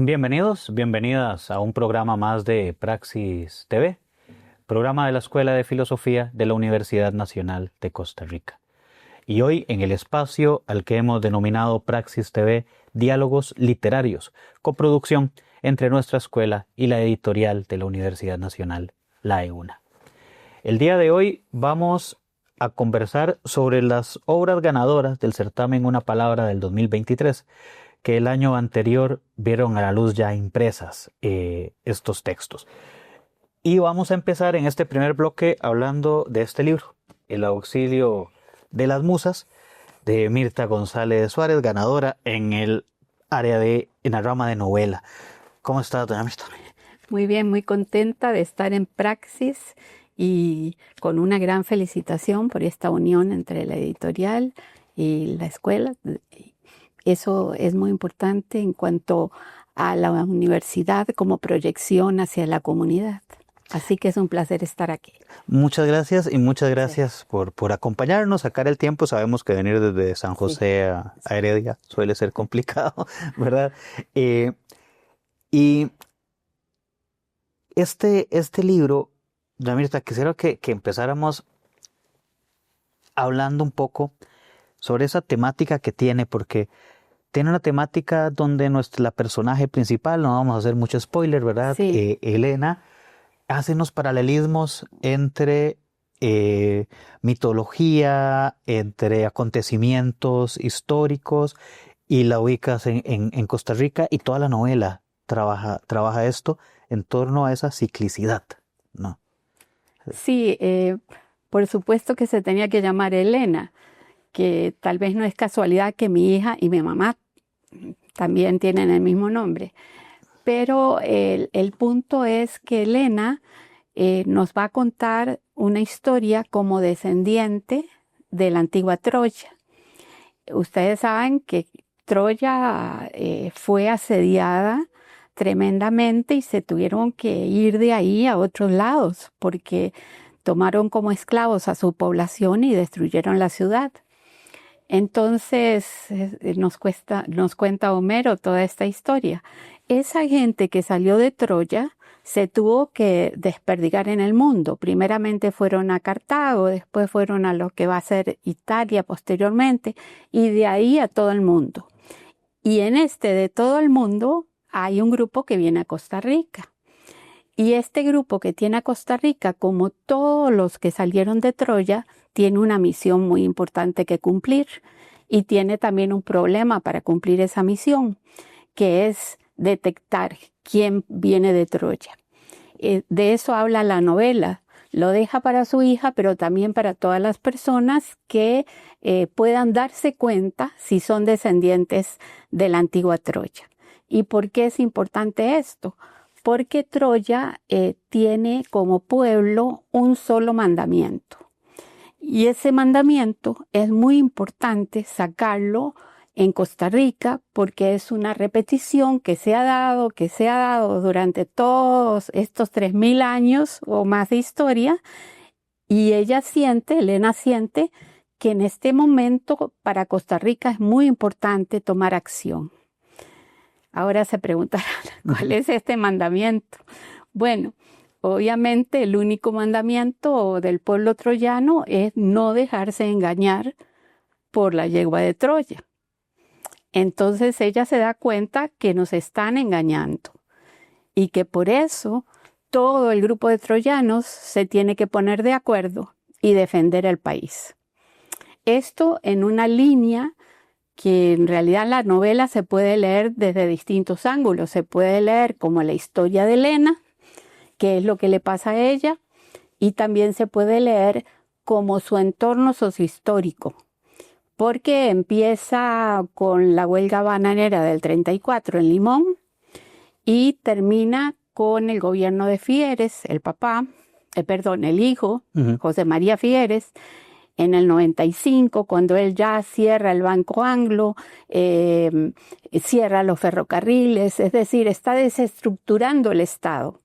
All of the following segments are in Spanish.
Bienvenidos, bienvenidas a un programa más de Praxis TV, programa de la Escuela de Filosofía de la Universidad Nacional de Costa Rica. Y hoy en el espacio al que hemos denominado Praxis TV, Diálogos Literarios, coproducción entre nuestra escuela y la editorial de la Universidad Nacional, la EUNA. El día de hoy vamos a conversar sobre las obras ganadoras del certamen Una Palabra del 2023, que el año anterior vieron a la luz ya impresas estos textos. Y vamos a empezar en este primer bloque hablando de este libro, El auxilio de las musas, de Mirta González Suárez, ganadora en el área en la rama de novela. ¿Cómo está, doña Mirta? Muy bien, muy contenta de estar en Praxis y con una gran felicitación por esta unión entre la editorial y la escuela. Eso es muy importante en cuanto a la universidad como proyección hacia la comunidad. Así que es un placer estar aquí. Muchas gracias y muchas gracias por acompañarnos, sacar el tiempo. Sabemos que venir desde San José a Heredia suele ser complicado, ¿verdad? Y este libro, doña Mirta, quisiera que empezáramos hablando un poco sobre esa temática que tiene, porque tiene una temática donde la personaje principal, no vamos a hacer mucho spoiler, ¿verdad? Sí. Elena hace unos paralelismos entre mitología, entre acontecimientos históricos, y la ubicas en Costa Rica, y toda la novela trabaja esto en torno a esa ciclicidad, ¿no? Sí, por supuesto que se tenía que llamar Elena, que tal vez no es casualidad que mi hija y mi mamá también tienen el mismo nombre. Pero el punto es que Elena nos va a contar una historia como descendiente de la antigua Troya. Ustedes saben que Troya fue asediada tremendamente y se tuvieron que ir de ahí a otros lados porque tomaron como esclavos a su población y destruyeron la ciudad. Entonces nos cuenta Homero toda esta historia. Esa gente que salió de Troya se tuvo que desperdigar en el mundo. Primeramente fueron a Cartago, después fueron a lo que va a ser Italia posteriormente, y de ahí a todo el mundo. Y en de todo el mundo hay un grupo que viene a Costa Rica. Y este grupo que tiene a Costa Rica, como todos los que salieron de Troya, tiene una misión muy importante que cumplir. Y tiene también un problema para cumplir esa misión, que es detectar quién viene de Troya. De eso habla la novela. Lo deja para su hija, pero también para todas las personas que puedan darse cuenta si son descendientes de la antigua Troya. ¿Y por qué es importante esto? Porque Troya tiene como pueblo un solo mandamiento. Y ese mandamiento es muy importante sacarlo en Costa Rica porque es una repetición que se ha dado durante todos estos 3000 años o más de historia. Y Elena siente que en este momento para Costa Rica es muy importante tomar acción. Ahora se preguntarán, ¿cuál es este mandamiento? Bueno, obviamente el único mandamiento del pueblo troyano es no dejarse engañar por la yegua de Troya. Entonces ella se da cuenta que nos están engañando y que por eso todo el grupo de troyanos se tiene que poner de acuerdo y defender el país. Esto en una línea que en realidad la novela se puede leer desde distintos ángulos. Se puede leer como la historia de Elena, qué es lo que le pasa a ella, y también se puede leer como su entorno sociohistórico, porque empieza con la huelga bananera del 34 en Limón y termina con el gobierno de Figueres, el hijo, José María Figueres, en el 95, cuando él ya cierra el Banco Anglo, cierra los ferrocarriles, es decir, está desestructurando el Estado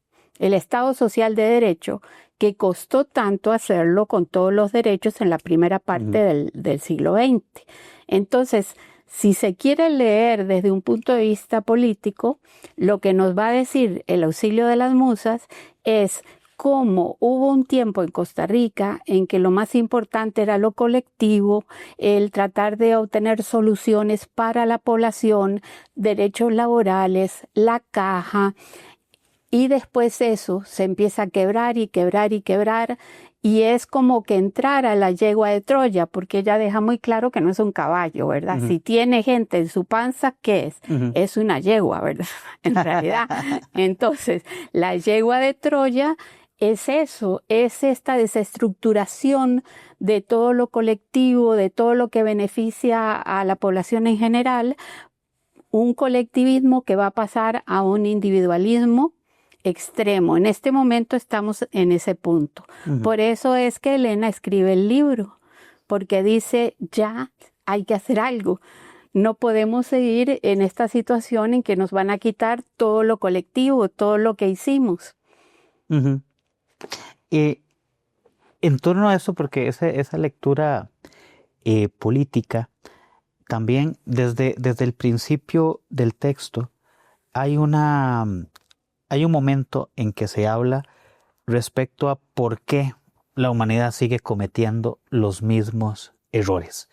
social de derecho, que costó tanto hacerlo con todos los derechos en la primera parte del siglo XX. Entonces, Si se quiere leer desde un punto de vista político, lo que nos va a decir el auxilio de las musas es cómo hubo un tiempo en Costa Rica en que lo más importante era lo colectivo, el tratar de obtener soluciones para la población, derechos laborales, la caja, y después eso se empieza a quebrar y quebrar y quebrar, y es como que entrar a la yegua de Troya, porque ella deja muy claro que no es un caballo, ¿verdad? Si tiene gente en su panza, ¿qué es? Es una yegua, ¿verdad? En realidad. Entonces, la yegua de Troya es eso, es esta desestructuración de todo lo colectivo, de todo lo que beneficia a la población en general, un colectivismo que va a pasar a un individualismo extremo. En este momento estamos en ese punto. Por eso es que Elena escribe el libro, porque dice, ya hay que hacer algo. No podemos seguir en esta situación en que nos van a quitar todo lo colectivo, todo lo que hicimos. En torno a eso, porque esa lectura política, también desde el principio del texto hay un momento en que se habla respecto a por qué la humanidad sigue cometiendo los mismos errores,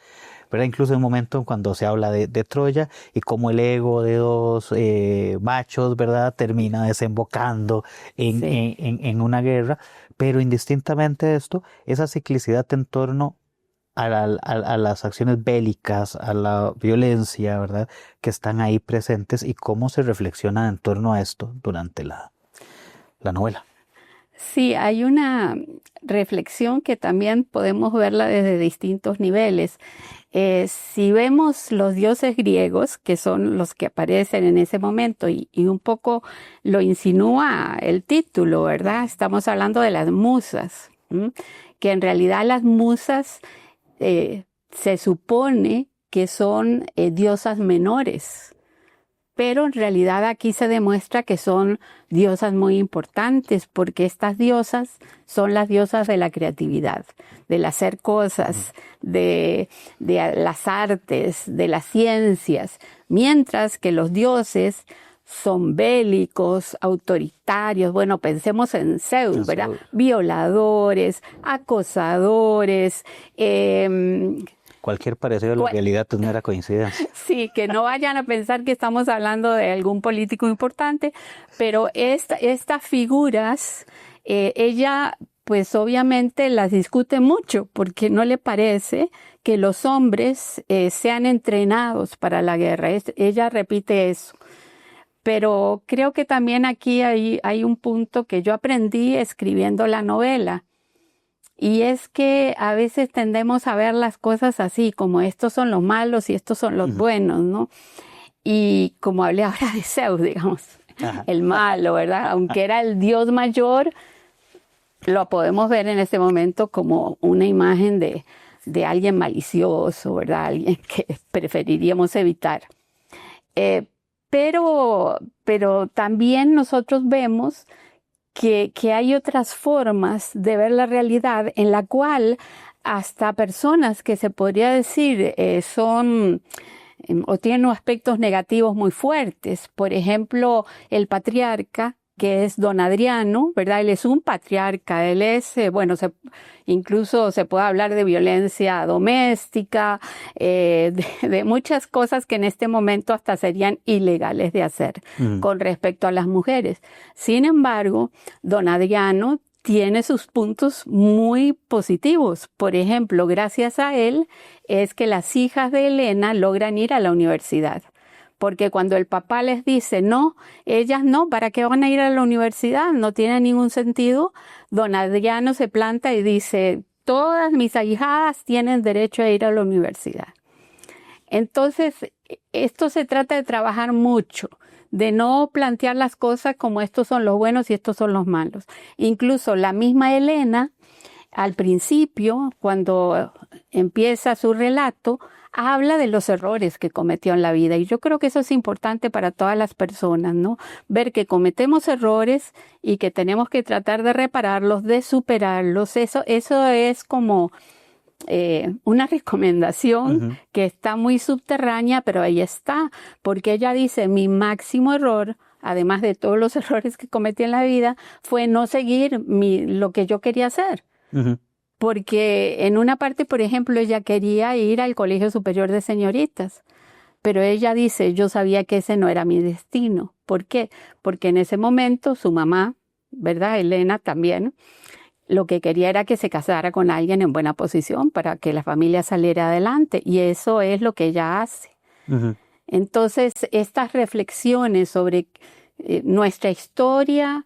¿verdad? Incluso hay un momento cuando se habla de Troya y cómo el ego de dos machos, ¿verdad?, termina desembocando en una guerra, pero indistintamente de esto, esa ciclicidad en torno a las acciones bélicas, a la violencia, ¿verdad?, que están ahí presentes y cómo se reflexiona en torno a esto durante la novela. Sí, hay una reflexión que también podemos verla desde distintos niveles. Si vemos los dioses griegos, que son los que aparecen en ese momento, y un poco lo insinúa el título, ¿verdad? Estamos hablando de las musas, que en realidad las musas se supone que son diosas menores, pero en realidad aquí se demuestra que son diosas muy importantes, porque estas diosas son las diosas de la creatividad, del hacer cosas, de las artes, de las ciencias, mientras que los dioses son bélicos, autoritarios. Bueno, pensemos en Zeus, ¿verdad? Violadores, acosadores. Cualquier parecido a la realidad no era coincidencia. Sí, que no vayan a pensar que estamos hablando de algún político importante, pero estas figuras, ella pues obviamente las discute mucho porque no le parece que los hombres sean entrenados para la guerra. Ella repite eso. Pero creo que también aquí hay un punto que yo aprendí escribiendo la novela. Y es que a veces tendemos a ver las cosas así, como estos son los malos y estos son los buenos, ¿no? Y como hablé ahora de Zeus, digamos, el malo, ¿verdad? Aunque era el dios mayor, lo podemos ver en este momento como una imagen de alguien malicioso, ¿verdad? Alguien que preferiríamos evitar. Pero también nosotros vemos que hay otras formas de ver la realidad en la cual hasta personas que se podría decir son o tienen aspectos negativos muy fuertes. Por ejemplo, el patriarca, que es don Adriano, ¿verdad? Él es un patriarca, él es, incluso se puede hablar de violencia doméstica, de muchas cosas que en este momento hasta serían ilegales de hacer con respecto a las mujeres. Sin embargo, don Adriano tiene sus puntos muy positivos. Por ejemplo, gracias a él es que las hijas de Elena logran ir a la universidad. Porque cuando el papá les dice, no, ellas no, ¿para qué van a ir a la universidad? No tiene ningún sentido. Don Adriano se planta y dice, todas mis ahijadas tienen derecho a ir a la universidad. Entonces, esto se trata de trabajar mucho, de no plantear las cosas como estos son los buenos y estos son los malos. Incluso la misma Elena, al principio, cuando empieza su relato, habla de los errores que cometió en la vida, y yo creo que eso es importante para todas las personas, ¿no? Ver que cometemos errores y que tenemos que tratar de repararlos, de superarlos. Eso es como una recomendación que está muy subterránea, pero ahí está, porque ella dice, mi máximo error, además de todos los errores que cometí en la vida, fue no seguir lo que yo quería hacer. Porque en una parte, por ejemplo, ella quería ir al Colegio Superior de Señoritas, pero ella dice, yo sabía que ese no era mi destino. ¿Por qué? Porque en ese momento su mamá, ¿verdad? Elena también, lo que quería era que se casara con alguien en buena posición para que la familia saliera adelante, y eso es lo que ella hace. Entonces, estas reflexiones sobre nuestra historia,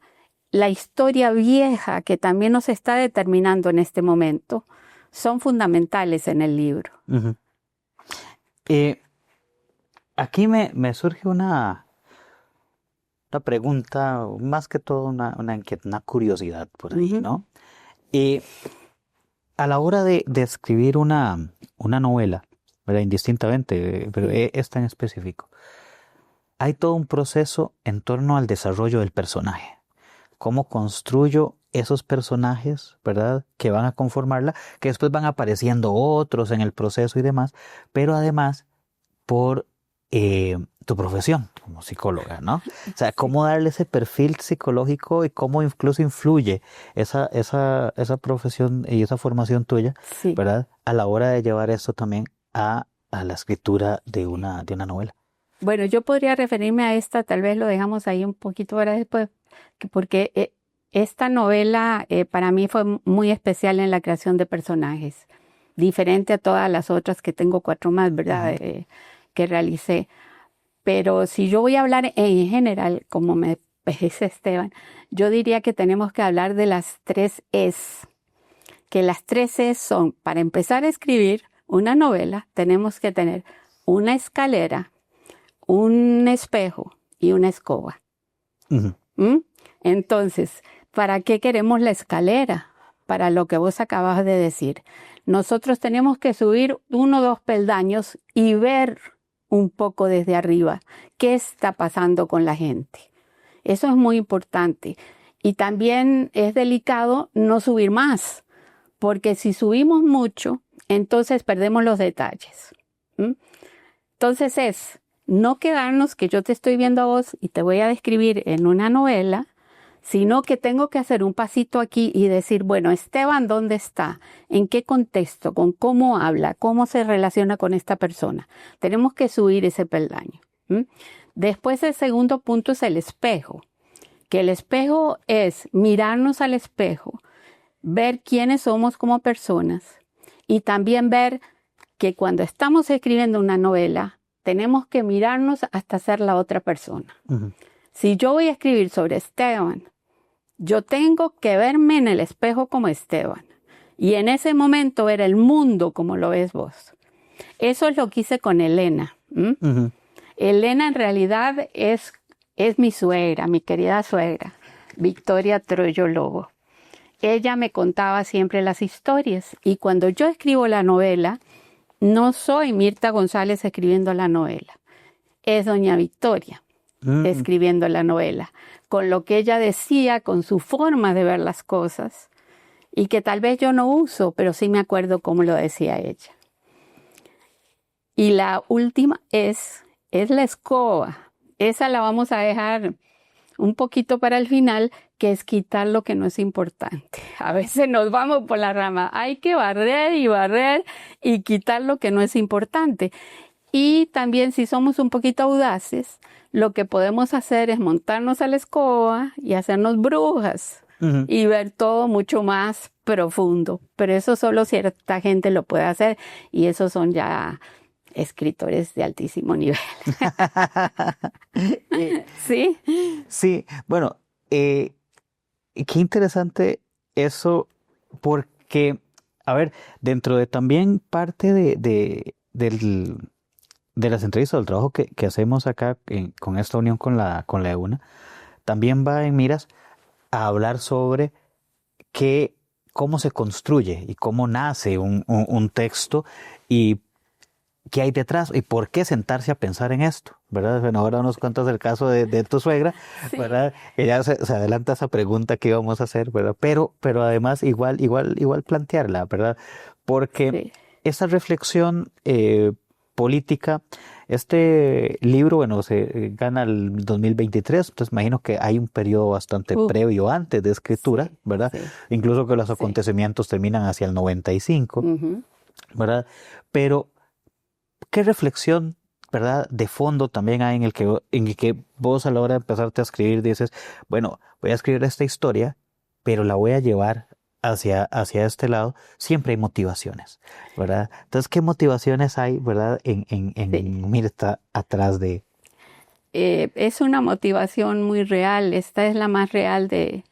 la historia vieja que también nos está determinando en este momento, son fundamentales en el libro. Aquí me surge una pregunta, más que todo una curiosidad por ahí, ¿no? A la hora de escribir una novela, ¿verdad? Indistintamente, pero esta en específico, hay todo un proceso en torno al desarrollo del personaje. ¿Cómo construyo esos personajes, ¿verdad?, que van a conformarla, que después van apareciendo otros en el proceso y demás, pero además por tu profesión como psicóloga, ¿no? O sea, cómo darle ese perfil psicológico y cómo incluso influye esa profesión y esa formación tuya, ¿verdad?, a la hora de llevar esto también a la escritura de una novela. Bueno, yo podría referirme a esta, tal vez lo dejamos ahí un poquito para después, porque esta novela para mí fue muy especial en la creación de personajes, diferente a todas las otras que tengo 4 más, ¿verdad?, que realicé. Pero si yo voy a hablar en general, como me dice Esteban, yo diría que tenemos que hablar de las 3 Es. Que las 3 Es son, para empezar a escribir una novela, tenemos que tener una escalera, un espejo y una escoba. Entonces, ¿para qué queremos la escalera? Para lo que vos acabas de decir. Nosotros tenemos que subir 1 o 2 peldaños y ver un poco desde arriba qué está pasando con la gente. Eso es muy importante. Y también es delicado no subir más, porque si subimos mucho, entonces perdemos los detalles. Entonces es no quedarnos que yo te estoy viendo a vos y te voy a describir en una novela, sino que tengo que hacer un pasito aquí y decir, bueno, Esteban, ¿dónde está? ¿En qué contexto? ¿Con cómo habla? ¿Cómo se relaciona con esta persona? Tenemos que subir ese peldaño. Después, el segundo punto es el espejo, que el espejo es mirarnos al espejo, ver quiénes somos como personas y también ver que cuando estamos escribiendo una novela, tenemos que mirarnos hasta ser la otra persona. Si yo voy a escribir sobre Esteban, yo tengo que verme en el espejo como Esteban y en ese momento ver el mundo como lo ves vos. Eso es lo que hice con Elena. Elena en realidad es mi suegra, mi querida suegra, Victoria Troyo Lobo. Ella me contaba siempre las historias y cuando yo escribo la novela, no soy Mirta González escribiendo la novela, es doña Victoria escribiendo la novela, con lo que ella decía, con su forma de ver las cosas, y que tal vez yo no uso, pero sí me acuerdo cómo lo decía ella. Y la última es la escoba. Esa la vamos a dejar un poquito para el final, que es quitar lo que no es importante. A veces nos vamos por la rama, hay que barrer y quitar lo que no es importante. Y también, si somos un poquito audaces, lo que podemos hacer es montarnos a la escoba y hacernos brujas y ver todo mucho más profundo. Pero eso solo cierta gente lo puede hacer y esos son ya escritores de altísimo nivel. ¿Sí? Sí, bueno, qué interesante eso, porque, a ver, dentro de también parte de las entrevistas, del trabajo que hacemos acá con esta unión con la EUNA, también va en miras a hablar sobre cómo se construye y cómo nace un texto y qué hay detrás y por qué sentarse a pensar en esto, ¿verdad? Bueno, ahora nos cuentas el caso de tu suegra, sí, ¿verdad? Ella se adelanta a esa pregunta que íbamos a hacer, ¿verdad? Pero además igual plantearla, ¿verdad? porque Sí. esa reflexión política, este libro, bueno, se gana el 2023, entonces imagino que hay un periodo bastante Uf, previo antes de escritura, sí, ¿verdad? sí, Incluso que los sí. acontecimientos terminan hacia el 95, Ujú. ¿verdad? Pero, ¿qué reflexión, verdad, de fondo también hay en el que vos a la hora de empezarte a escribir dices, bueno, voy a escribir esta historia, pero la voy a llevar hacia este lado? Siempre hay motivaciones, ¿verdad? Entonces, ¿qué motivaciones hay, verdad, Sí. en Mirta atrás de... Es una motivación muy real. Esta es la más real de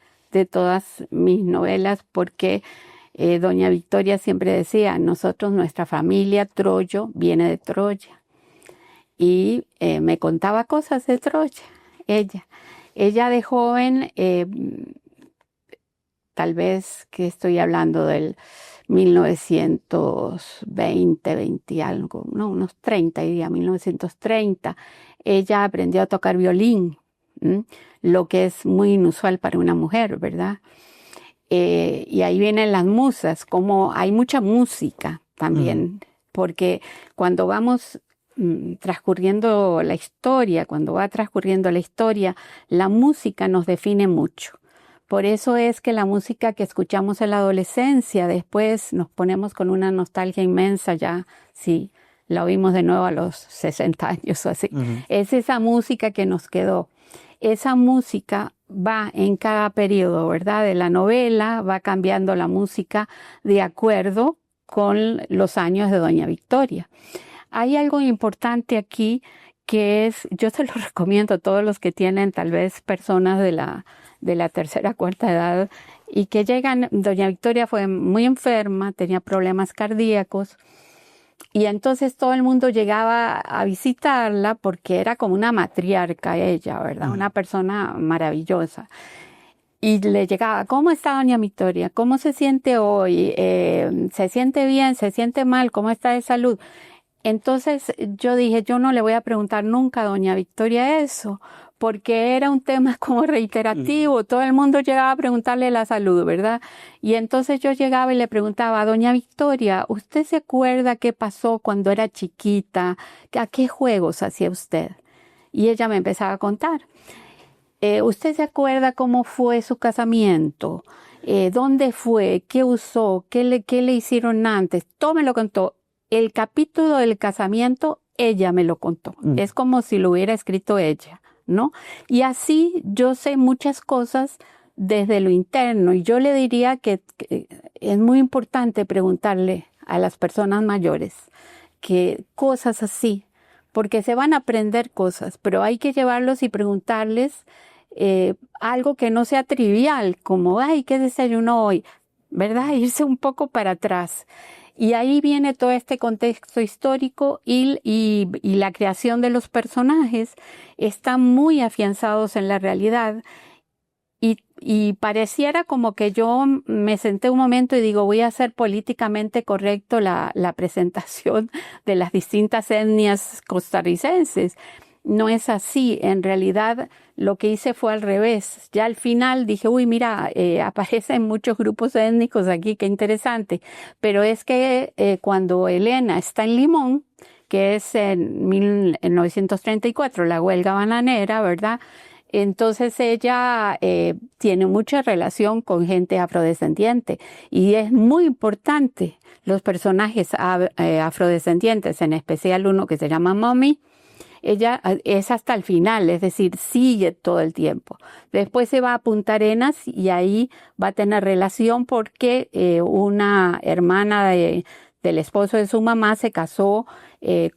todas mis novelas porque doña Victoria siempre decía, nosotros, nuestra familia Troyo viene de Troya. Y me contaba cosas de Troya, ella. Ella de joven, tal vez que estoy hablando del 1920, 20 y algo, no, unos 30, diría, 1930, ella aprendió a tocar violín, ¿m? Lo que es muy inusual para una mujer, ¿verdad? Y ahí vienen las musas, como hay mucha música Ujú, también, porque cuando vamos transcurriendo la historia, cuando va transcurriendo la historia, la música nos define mucho. Por eso es que la música que escuchamos en la adolescencia, después nos ponemos con una nostalgia inmensa ya, sí, la oímos de nuevo a los 60 años o así. ujú, Es esa música que nos quedó. Esa música va en cada periodo, ¿verdad? De la novela, va cambiando la música de acuerdo con los años de Doña Victoria. Hay algo importante aquí que es, yo se lo recomiendo a todos los que tienen tal vez personas de la tercera, cuarta edad y que llegan, Doña Victoria fue muy enferma, tenía problemas cardíacos y entonces todo el mundo llegaba a visitarla porque era como una matriarca ella, ¿verdad? ujú. Una persona maravillosa. Y le llegaba, ¿cómo está doña Victoria? ¿Cómo se siente hoy? ¿Se siente bien? ¿Se siente mal? ¿Cómo está de salud? Entonces yo dije, yo no le voy a preguntar nunca a doña Victoria eso, porque era un tema como Ujú. reiterativo, todo el mundo llegaba a preguntarle la salud, ¿verdad? Y entonces yo llegaba y le preguntaba, doña Victoria, ¿usted se acuerda qué pasó cuando era chiquita? ¿A qué juegos hacía usted? Y ella me empezaba a contar. ¿Usted se acuerda cómo fue su casamiento? ¿Dónde fue? ¿Qué usó? ¿Qué le hicieron antes? Todo me lo contó. El capítulo del casamiento, ella me lo contó. Ujú. Es como si lo hubiera escrito ella, ¿no? Y así yo sé muchas cosas desde lo interno. Y yo le diría que es muy importante preguntarle a las personas mayores que cosas así, porque se van a aprender cosas, pero hay que llevarlos y preguntarles algo que no sea trivial, como, ay, ¿qué desayunó hoy? ¿Verdad? Irse un poco para atrás. Y ahí viene todo este contexto histórico y la creación de los personajes están muy afianzados en la realidad y pareciera como que yo me senté un momento y digo, voy a hacer políticamente correcto la presentación de las distintas etnias costarricenses. No es así, en realidad lo que hice fue al revés. Ya al final dije, uy, mira, aparecen muchos grupos étnicos aquí, qué interesante. Pero es que cuando Elena está en Limón, que es en 1934, la huelga bananera, ¿verdad? Entonces ella tiene mucha relación con gente afrodescendiente y es muy importante los personajes afrodescendientes, en especial uno que se llama Mommy. Ella es hasta el final, es decir, sigue todo el tiempo. Después se va a Punta Arenas y ahí va a tener relación porque una hermana del esposo de su mamá se casó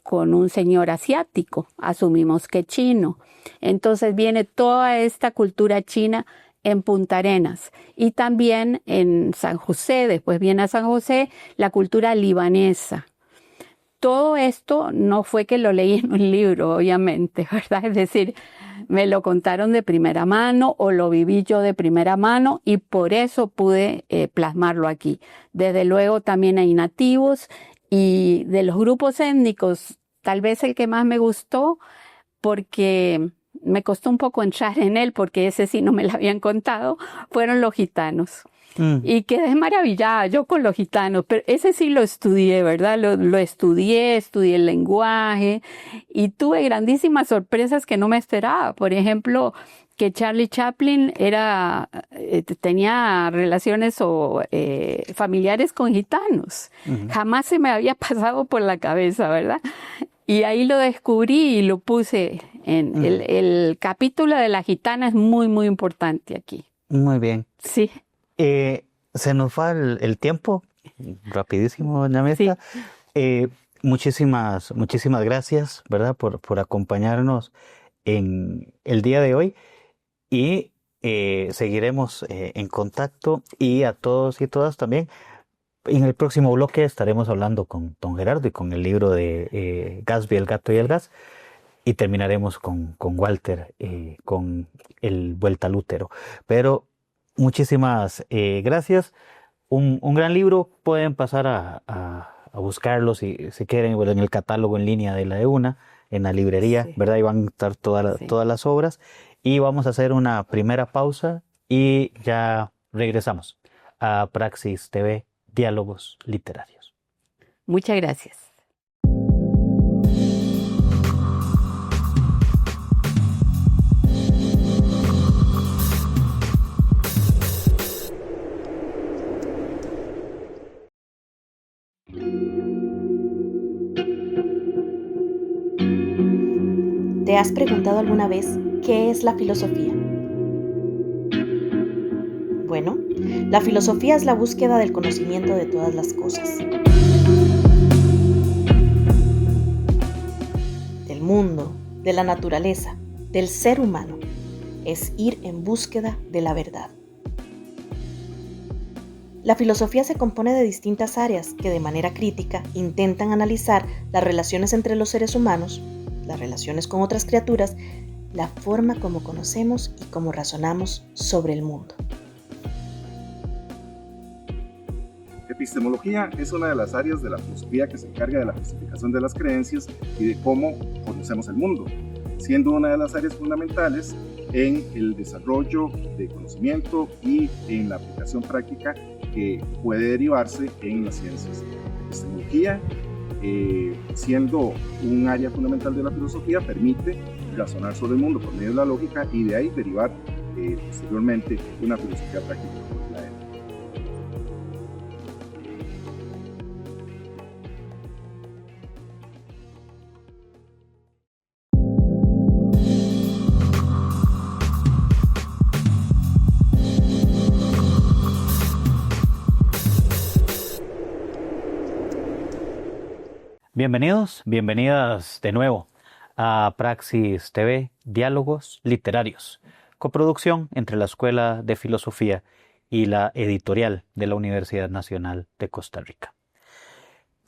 con un señor asiático, asumimos que chino. Entonces viene toda esta cultura china en Punta Arenas y también en San José, después viene a San José la cultura libanesa. Todo esto no fue que lo leí en un libro, obviamente, ¿verdad? Es decir, me lo contaron de primera mano o lo viví yo de primera mano y por eso pude plasmarlo aquí. Desde luego también hay nativos y de los grupos étnicos, tal vez el que más me gustó porque me costó un poco entrar en él porque ese sí no me lo habían contado, fueron los gitanos. Y quedé maravillada yo con los gitanos, pero ese sí lo estudié, ¿verdad? Lo estudié el lenguaje y tuve grandísimas sorpresas que no me esperaba. Por ejemplo, que Charlie Chaplin tenía relaciones familiares con gitanos. Jamás se me había pasado por la cabeza, ¿verdad? Y ahí lo descubrí y lo puse en el capítulo de la gitana, es muy, muy importante aquí. Muy bien. Sí. Se nos va el tiempo, rapidísimo, doña Mirta. Sí. Muchísimas gracias, ¿verdad? Por acompañarnos en el día de hoy y seguiremos en contacto, y a todos y todas también. En el próximo bloque estaremos hablando con don Gerardo y con el libro de Gatsby, el gato y el gas, y terminaremos con Walter, con el Vuelta al Útero. Pero muchísimas gracias. Un gran libro, pueden pasar a buscarlo si quieren, bueno, en el catálogo en línea de la EUNA, en la librería, ¿verdad? Ahí van a estar todas las obras. Y vamos a hacer una primera pausa y ya regresamos a Praxis TV, Diálogos Literarios. Muchas gracias. ¿Te has preguntado alguna vez qué es la filosofía? Bueno, la filosofía es la búsqueda del conocimiento de todas las cosas. Del mundo, de la naturaleza, del ser humano. Es ir en búsqueda de la verdad. La filosofía se compone de distintas áreas que de manera crítica intentan analizar las relaciones entre los seres humanos, las relaciones con otras criaturas, la forma como conocemos y cómo razonamos sobre el mundo. Epistemología es una de las áreas de la filosofía que se encarga de la justificación de las creencias y de cómo conocemos el mundo, siendo una de las áreas fundamentales en el desarrollo de conocimiento y en la aplicación práctica que puede derivarse en las ciencias. Epistemología, siendo un área fundamental de la filosofía, permite razonar sobre el mundo por medio de la lógica y de ahí derivar posteriormente una filosofía práctica. Bienvenidas de nuevo a Praxis TV, Diálogos Literarios, coproducción entre la Escuela de Filosofía y la editorial de la Universidad Nacional de Costa Rica.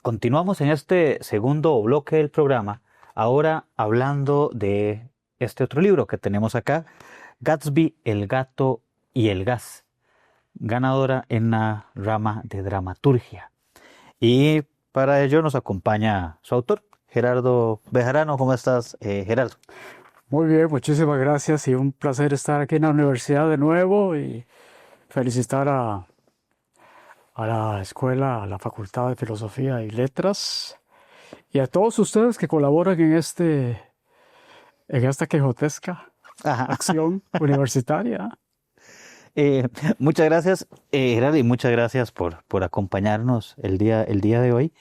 Continuamos en este segundo bloque del programa, ahora hablando de este otro libro que tenemos acá, Gatsby, el gato y el gas, ganadora en la rama de dramaturgia. Y para ello nos acompaña su autor, Gerardo Bejarano. ¿Cómo estás, Gerardo? Muy bien, muchísimas gracias y un placer estar aquí en la universidad de nuevo y felicitar a la escuela, a la Facultad de Filosofía y Letras y a todos ustedes que colaboran en esta quejotesca acción universitaria. Muchas gracias, Gerardo, y muchas gracias por acompañarnos el día de hoy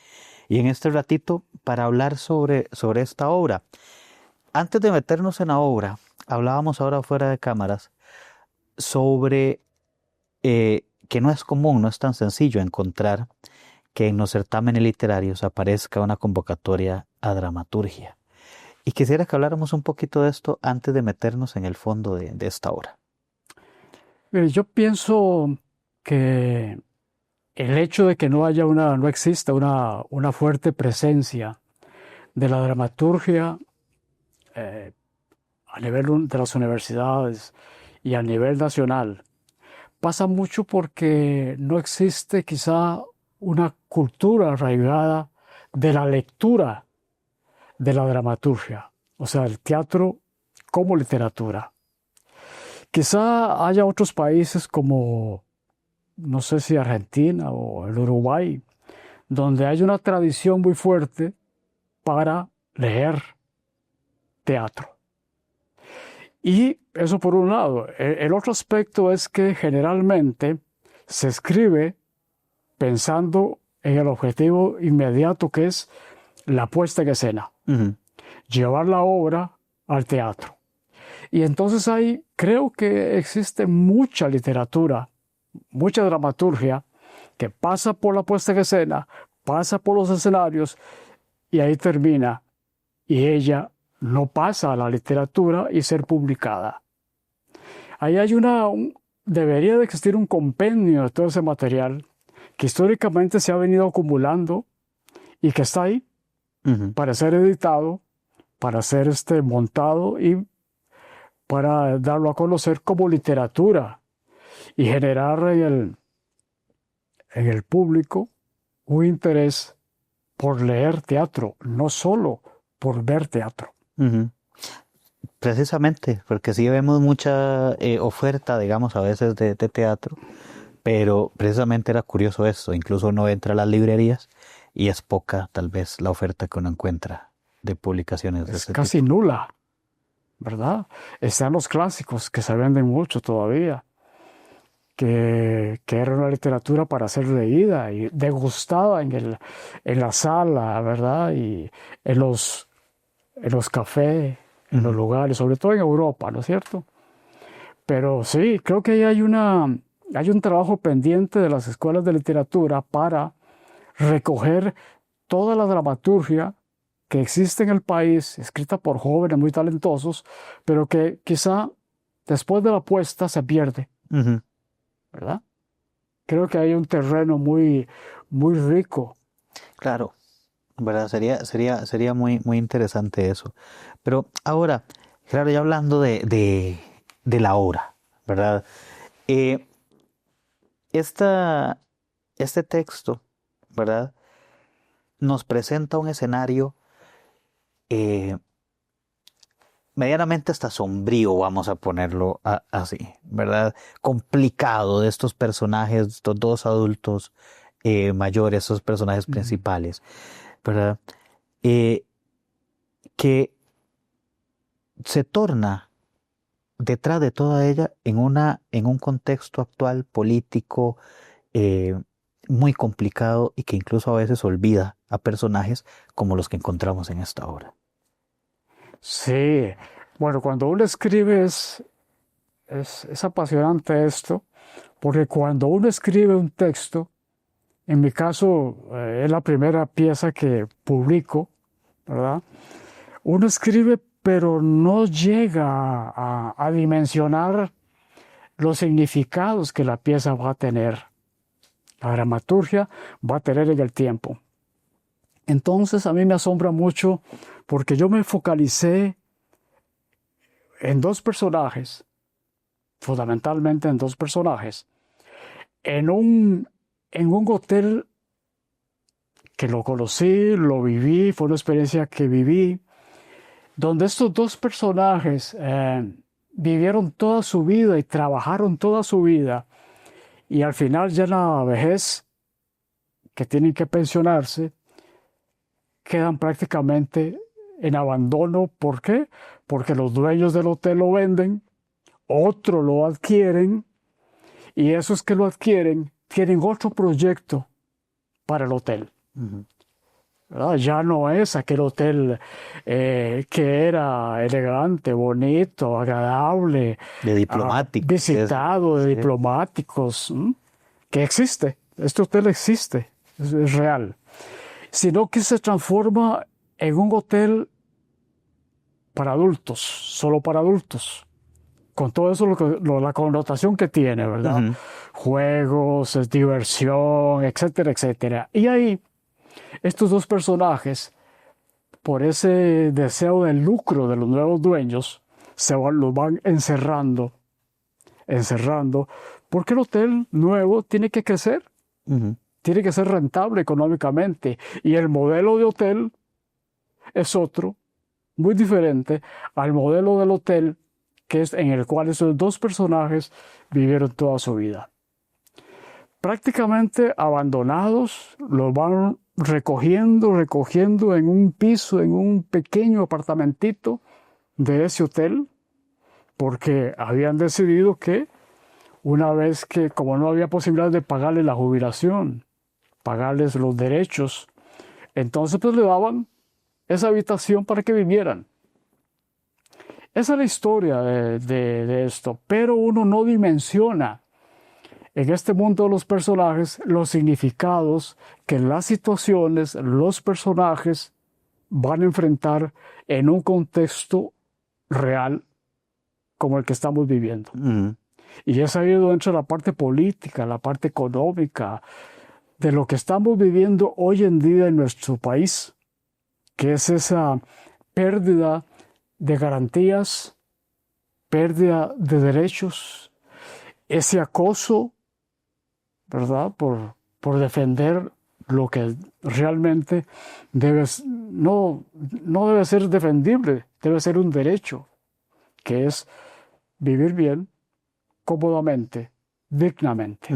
y en este ratito para hablar sobre esta obra. Antes de meternos en la obra, hablábamos ahora fuera de cámaras sobre que no es común, no es tan sencillo encontrar que en los certámenes literarios aparezca una convocatoria a dramaturgia. Y quisiera que habláramos un poquito de esto antes de meternos en el fondo de esta obra. Yo pienso que el hecho de que no exista una fuerte presencia de la dramaturgia a nivel de las universidades y a nivel nacional pasa mucho porque no existe quizá una cultura arraigada de la lectura de la dramaturgia, o sea, el teatro como literatura. Quizá haya otros países como no sé si Argentina o el Uruguay, donde hay una tradición muy fuerte para leer teatro. Y eso por un lado. El otro aspecto es que generalmente se escribe pensando en el objetivo inmediato, que es la puesta en escena. Llevar la obra al teatro. Y entonces ahí creo que existe mucha literatura, mucha dramaturgia que pasa por la puesta en escena, pasa por los escenarios y ahí termina. Y ella no pasa a la literatura y ser publicada. Ahí hay debería de existir un compendio de todo ese material que históricamente se ha venido acumulando y que está ahí para ser editado, para ser montado y para darlo a conocer como literatura y generar en el público un interés por leer teatro, no solo por ver teatro. Precisamente, porque sí vemos mucha oferta, digamos, a veces de teatro, pero precisamente era curioso eso, incluso uno entra a las librerías y es poca tal vez la oferta que uno encuentra de publicaciones de ese casi tipo. Nula, ¿verdad? Están los clásicos que se venden mucho todavía, que era una literatura para ser leída y degustada en la sala, ¿verdad? Y en los cafés, en los lugares, sobre todo en Europa, ¿no es cierto? Pero sí, creo que ahí hay un trabajo pendiente de las escuelas de literatura para recoger toda la dramaturgia que existe en el país, escrita por jóvenes muy talentosos, pero que quizá después de la puesta se pierde, ¿verdad? Creo que hay un terreno muy, muy rico. Claro, ¿verdad? Sería muy, muy interesante eso. Pero ahora, claro, ya hablando de la obra, ¿verdad? Este texto, ¿verdad? Nos presenta un escenario medianamente hasta sombrío, vamos a ponerlo así, ¿verdad? Complicado de estos personajes, estos dos adultos mayores, esos personajes principales, ¿verdad? Que se torna detrás de toda ella en un contexto actual político muy complicado y que incluso a veces olvida a personajes como los que encontramos en esta obra. Sí, bueno, cuando uno escribe es apasionante esto, porque cuando uno escribe un texto, en mi caso es la primera pieza que publico, ¿verdad? Uno escribe, pero no llega a dimensionar los significados que la pieza va a tener, la dramaturgia va a tener en el tiempo. Entonces a mí me asombra mucho porque yo me focalicé en dos personajes, fundamentalmente en dos personajes, en un hotel que lo conocí, lo viví, fue una experiencia que viví, donde estos dos personajes vivieron toda su vida y trabajaron toda su vida, y al final ya en la vejez, que tienen que pensionarse, quedan prácticamente en abandono. ¿Por qué? Porque los dueños del hotel lo venden, otros lo adquieren, y esos que lo adquieren tienen otro proyecto para el hotel. Ya no es aquel hotel que era elegante, bonito, agradable, de diplomáticos, visitado, de diplomáticos, que existe. Este hotel existe, es real. Sino que se transforma en un hotel para adultos, solo para adultos, con todo eso la connotación que tiene, ¿verdad? Juegos, diversión, etcétera, etcétera. Y ahí estos dos personajes, por ese deseo del lucro de los nuevos dueños, los van encerrando, porque el hotel nuevo tiene que crecer, tiene que ser rentable económicamente, y el modelo de hotel es otro, muy diferente al modelo del hotel que es en el cual esos dos personajes vivieron toda su vida. prácticamente abandonados, los van recogiendo en un piso, en un pequeño apartamentito de ese hotel, porque habían decidido que una vez que, como no había posibilidad de pagarles la jubilación, pagarles los derechos, entonces pues le daban esa habitación para que vivieran. Esa es la historia de esto, pero uno no dimensiona en este mundo de los personajes los significados que las situaciones, los personajes van a enfrentar en un contexto real como el que estamos viviendo. Y es ahí donde entra la parte política, la parte económica, de lo que estamos viviendo hoy en día en nuestro país, que es esa pérdida de garantías, pérdida de derechos, ese acoso, ¿verdad? Por defender lo que realmente no debe ser defendible, debe ser un derecho, que es vivir bien, cómodamente, dignamente.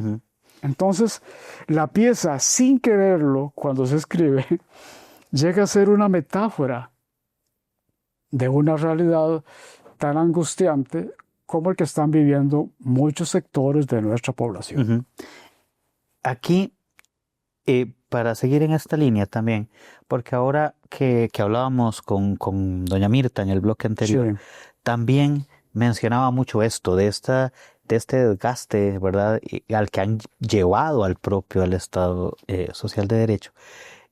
Entonces, la pieza, sin quererlo, cuando se escribe, llega a ser una metáfora de una realidad tan angustiante como el que están viviendo muchos sectores de nuestra población. Aquí, para seguir en esta línea también, porque ahora que hablábamos con doña Mirta en el bloque anterior, Sí. también mencionaba mucho esto, de este desgaste, ¿verdad?, al que han llevado al Estado Social de Derecho.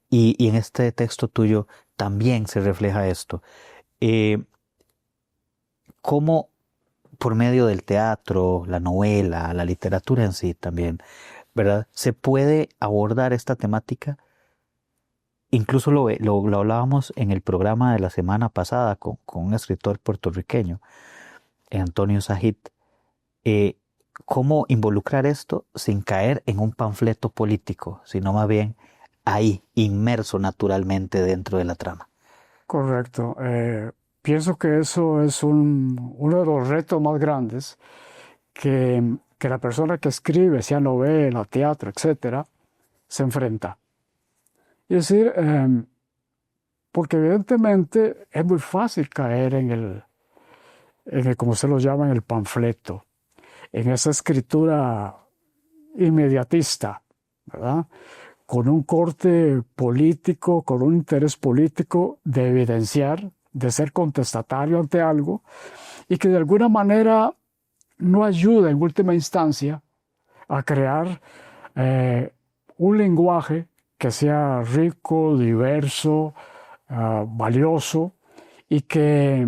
Y en este texto tuyo también se refleja esto. Cómo por medio del teatro, la novela, la literatura en sí también, ¿verdad?, se puede abordar esta temática. Incluso lo hablábamos en el programa de la semana pasada con un escritor puertorriqueño, Antonio Sajid. Cómo involucrar esto sin caer en un panfleto político, sino más bien ahí, inmerso naturalmente dentro de la trama. Correcto. Pienso que eso es uno de los retos más grandes que la persona que escribe, sea novela, teatro, etcétera, se enfrenta. Es decir, porque evidentemente es muy fácil caer en el, como se lo llama, en el panfleto, en esa escritura inmediatista, ¿verdad?, con un corte político, con un interés político de evidenciar, de ser contestatario ante algo, y que de alguna manera no ayuda en última instancia a crear un lenguaje que sea rico, diverso, valioso, y que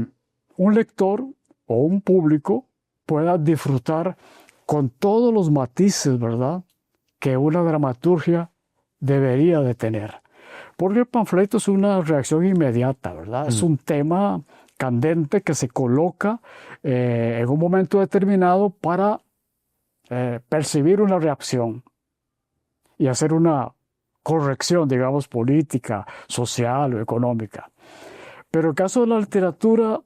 un lector o un público pueda disfrutar con todos los matices, ¿verdad?, que una dramaturgia debería de tener. Porque el panfleto es una reacción inmediata, ¿verdad? Es un tema candente que se coloca en un momento determinado para percibir una reacción y hacer una corrección, digamos, política, social o económica. Pero en caso de la literatura,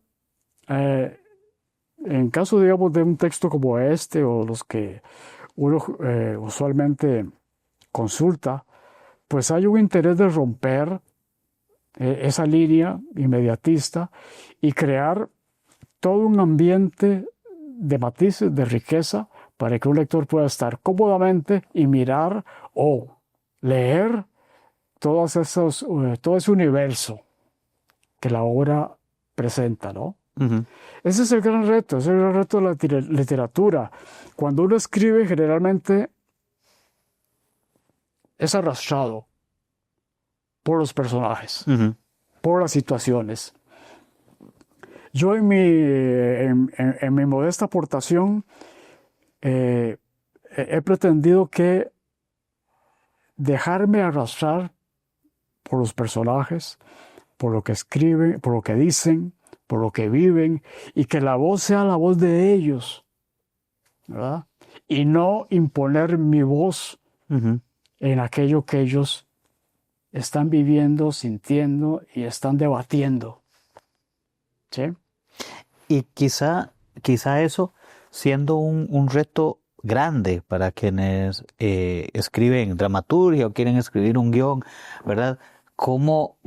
en caso, digamos, de un texto como este o los que uno usualmente consulta, pues hay un interés de romper esa línea inmediatista y crear todo un ambiente de matices, de riqueza, para que un lector pueda estar cómodamente y mirar o leer todo ese universo que la obra presenta, ¿no? Ese es el gran reto, ese es el gran reto de la literatura. Cuando uno escribe, generalmente es arrastrado por los personajes, por las situaciones. Yo en mi modesta aportación he pretendido que dejarme arrastrar por los personajes, por lo que escriben, por lo que dicen, por lo que viven, y que la voz sea la voz de ellos, ¿verdad? Y no imponer mi voz en aquello que ellos están viviendo, sintiendo y están debatiendo. ¿Sí? Y quizá eso, siendo un reto grande para quienes escriben dramaturgia o quieren escribir un guión, ¿verdad? Cómo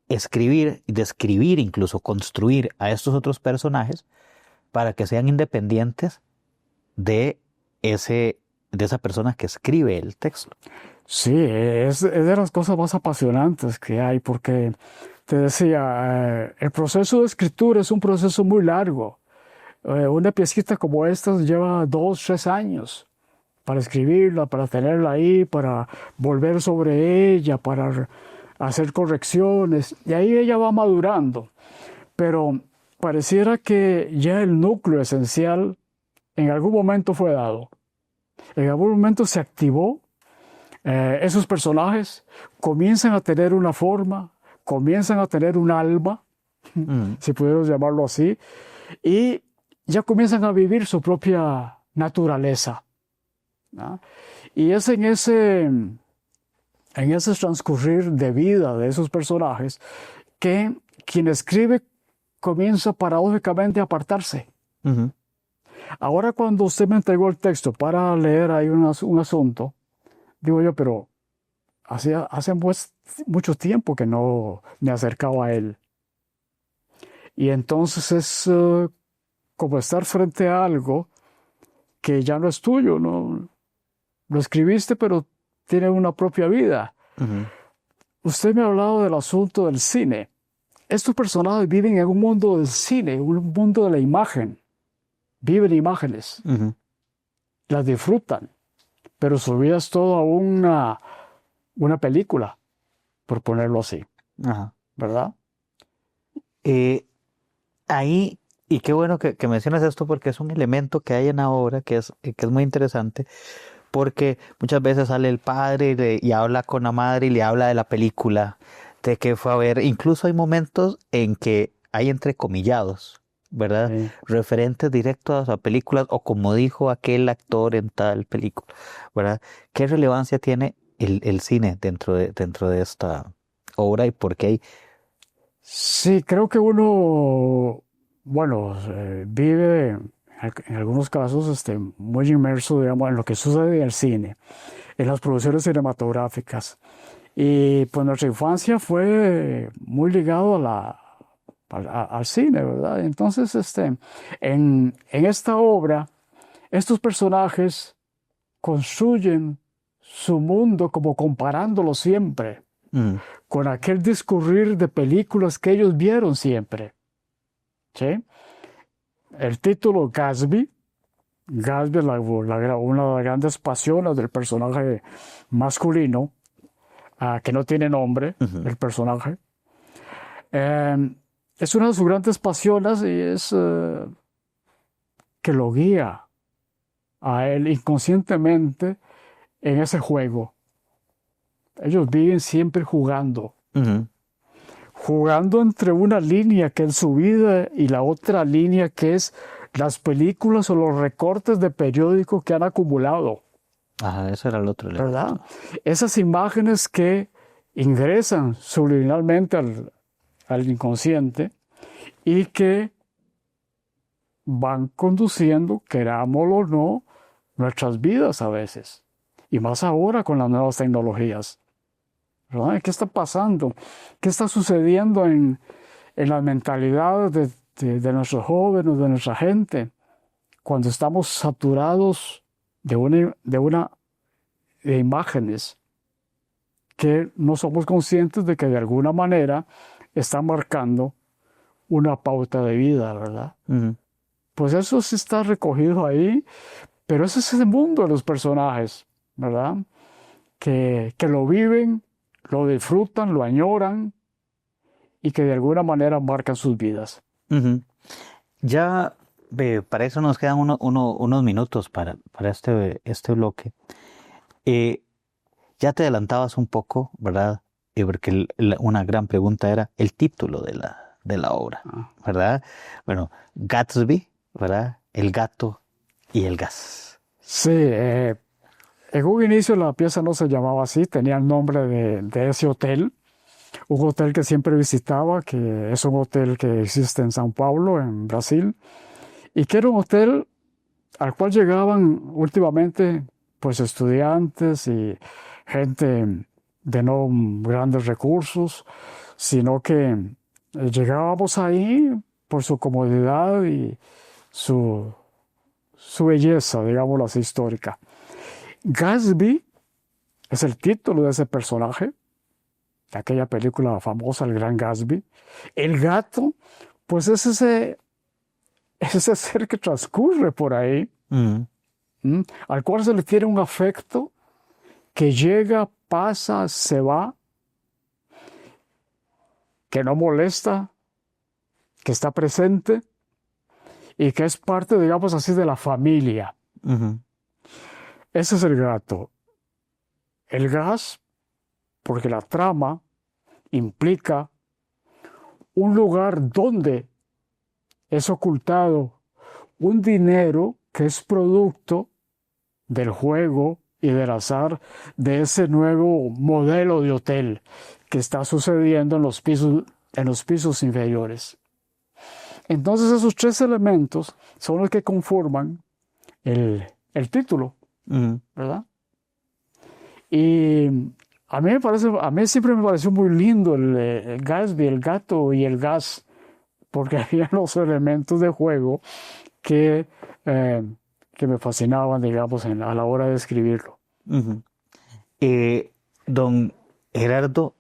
escribir, describir, incluso construir a estos otros personajes para que sean independientes de esa persona que escribe el texto. Sí, es de las cosas más apasionantes que hay, porque te decía, el proceso de escritura es un proceso muy largo. Una piecita como esta lleva 2, 3 años para escribirla, para tenerla ahí, para volver sobre ella, para hacer correcciones, y ahí ella va madurando. Pero pareciera que ya el núcleo esencial en algún momento fue dado. En algún momento se activó. Esos personajes comienzan a tener una forma, comienzan a tener un alma, si pudiéramos llamarlo así, y ya comienzan a vivir su propia naturaleza, ¿no? Y es en ese transcurrir de vida de esos personajes que quien escribe comienza paradójicamente a apartarse. Uh-huh. Ahora, cuando usted me entregó el texto para leer ahí un asunto, digo yo, pero hace mucho tiempo que no me acercaba a él. Y entonces es como estar frente a algo que ya no es tuyo, ¿no? Lo escribiste, pero tiene una propia vida. Uh-huh. Usted me ha hablado del asunto del cine. Estos personajes viven en un mundo del cine, un mundo de la imagen. Viven imágenes. Uh-huh. Las disfrutan. Pero su vida es toda una película, por ponerlo así. Ajá. ¿Verdad? Ahí, y qué bueno que mencionas esto porque es un elemento que hay en la obra que es muy interesante, porque muchas veces sale el padre y habla con la madre y le habla de la película, de que fue a ver. Incluso hay momentos en que hay entrecomillados, ¿verdad? Sí. Referentes directos a películas o como dijo aquel actor en tal película, ¿verdad? ¿Qué relevancia tiene el cine dentro de esta obra y por qué hay? Sí, creo que uno, bueno, vive en algunos casos muy inmerso, digamos, en lo que sucede en el cine, en las producciones cinematográficas. Y pues nuestra infancia fue muy ligado al cine, ¿verdad? Entonces, en esta obra, estos personajes construyen su mundo como comparándolo siempre con aquel discurrir de películas que ellos vieron siempre. ¿Sí? El título Gatsby es una de las grandes pasiones del personaje masculino, que no tiene nombre, Uh-huh. el personaje. Es una de sus grandes pasiones y es que lo guía a él inconscientemente en ese juego. Ellos viven siempre jugando. Uh-huh. Jugando entre una línea que es su vida y la otra línea que es las películas o los recortes de periódicos que han acumulado. Ajá, ese era el otro elemento. ¿Verdad? Esas imágenes que ingresan subliminalmente al inconsciente y que van conduciendo, querámoslo o no, nuestras vidas a veces. Y más ahora con las nuevas tecnologías. ¿Verdad? ¿Qué está pasando? ¿Qué está sucediendo en las mentalidades de nuestros jóvenes, de nuestra gente? Cuando estamos saturados de imágenes que no somos conscientes de que de alguna manera están marcando una pauta de vida, ¿verdad? Uh-huh. Pues eso sí está recogido ahí, pero ese es el mundo de los personajes, ¿verdad? Que lo viven, lo disfrutan, lo añoran y que de alguna manera marcan sus vidas. Uh-huh. Ya para eso nos quedan unos minutos para este bloque. Ya te adelantabas un poco, ¿verdad? Porque una gran pregunta era el título de la obra, ¿verdad? Bueno, Gatsby, ¿verdad? El gato y el gas. Sí, en un inicio la pieza no se llamaba así, tenía el nombre de ese hotel, un hotel que siempre visitaba, que es un hotel que existe en São Paulo, en Brasil, y que era un hotel al cual llegaban últimamente pues estudiantes y gente de no grandes recursos, sino que llegábamos ahí por su comodidad y su belleza, digámoslo así, histórica. Gatsby es el título de ese personaje, de aquella película famosa, El Gran Gatsby. El gato, pues es ese ser que transcurre por ahí, al cual se le tiene un afecto que llega, pasa, se va, que no molesta, que está presente y que es parte, digamos así, de la familia. Ese es el gato. El gas, porque la trama implica un lugar donde es ocultado un dinero que es producto del juego y del azar de ese nuevo modelo de hotel que está sucediendo en los pisos inferiores. Entonces esos tres elementos son los que conforman el título, ¿verdad? Y a mí siempre me pareció muy lindo el Gatsby, el gato y el gas, porque había los elementos de juego que me fascinaban, digamos, a la hora de escribirlo. Don Gerardo,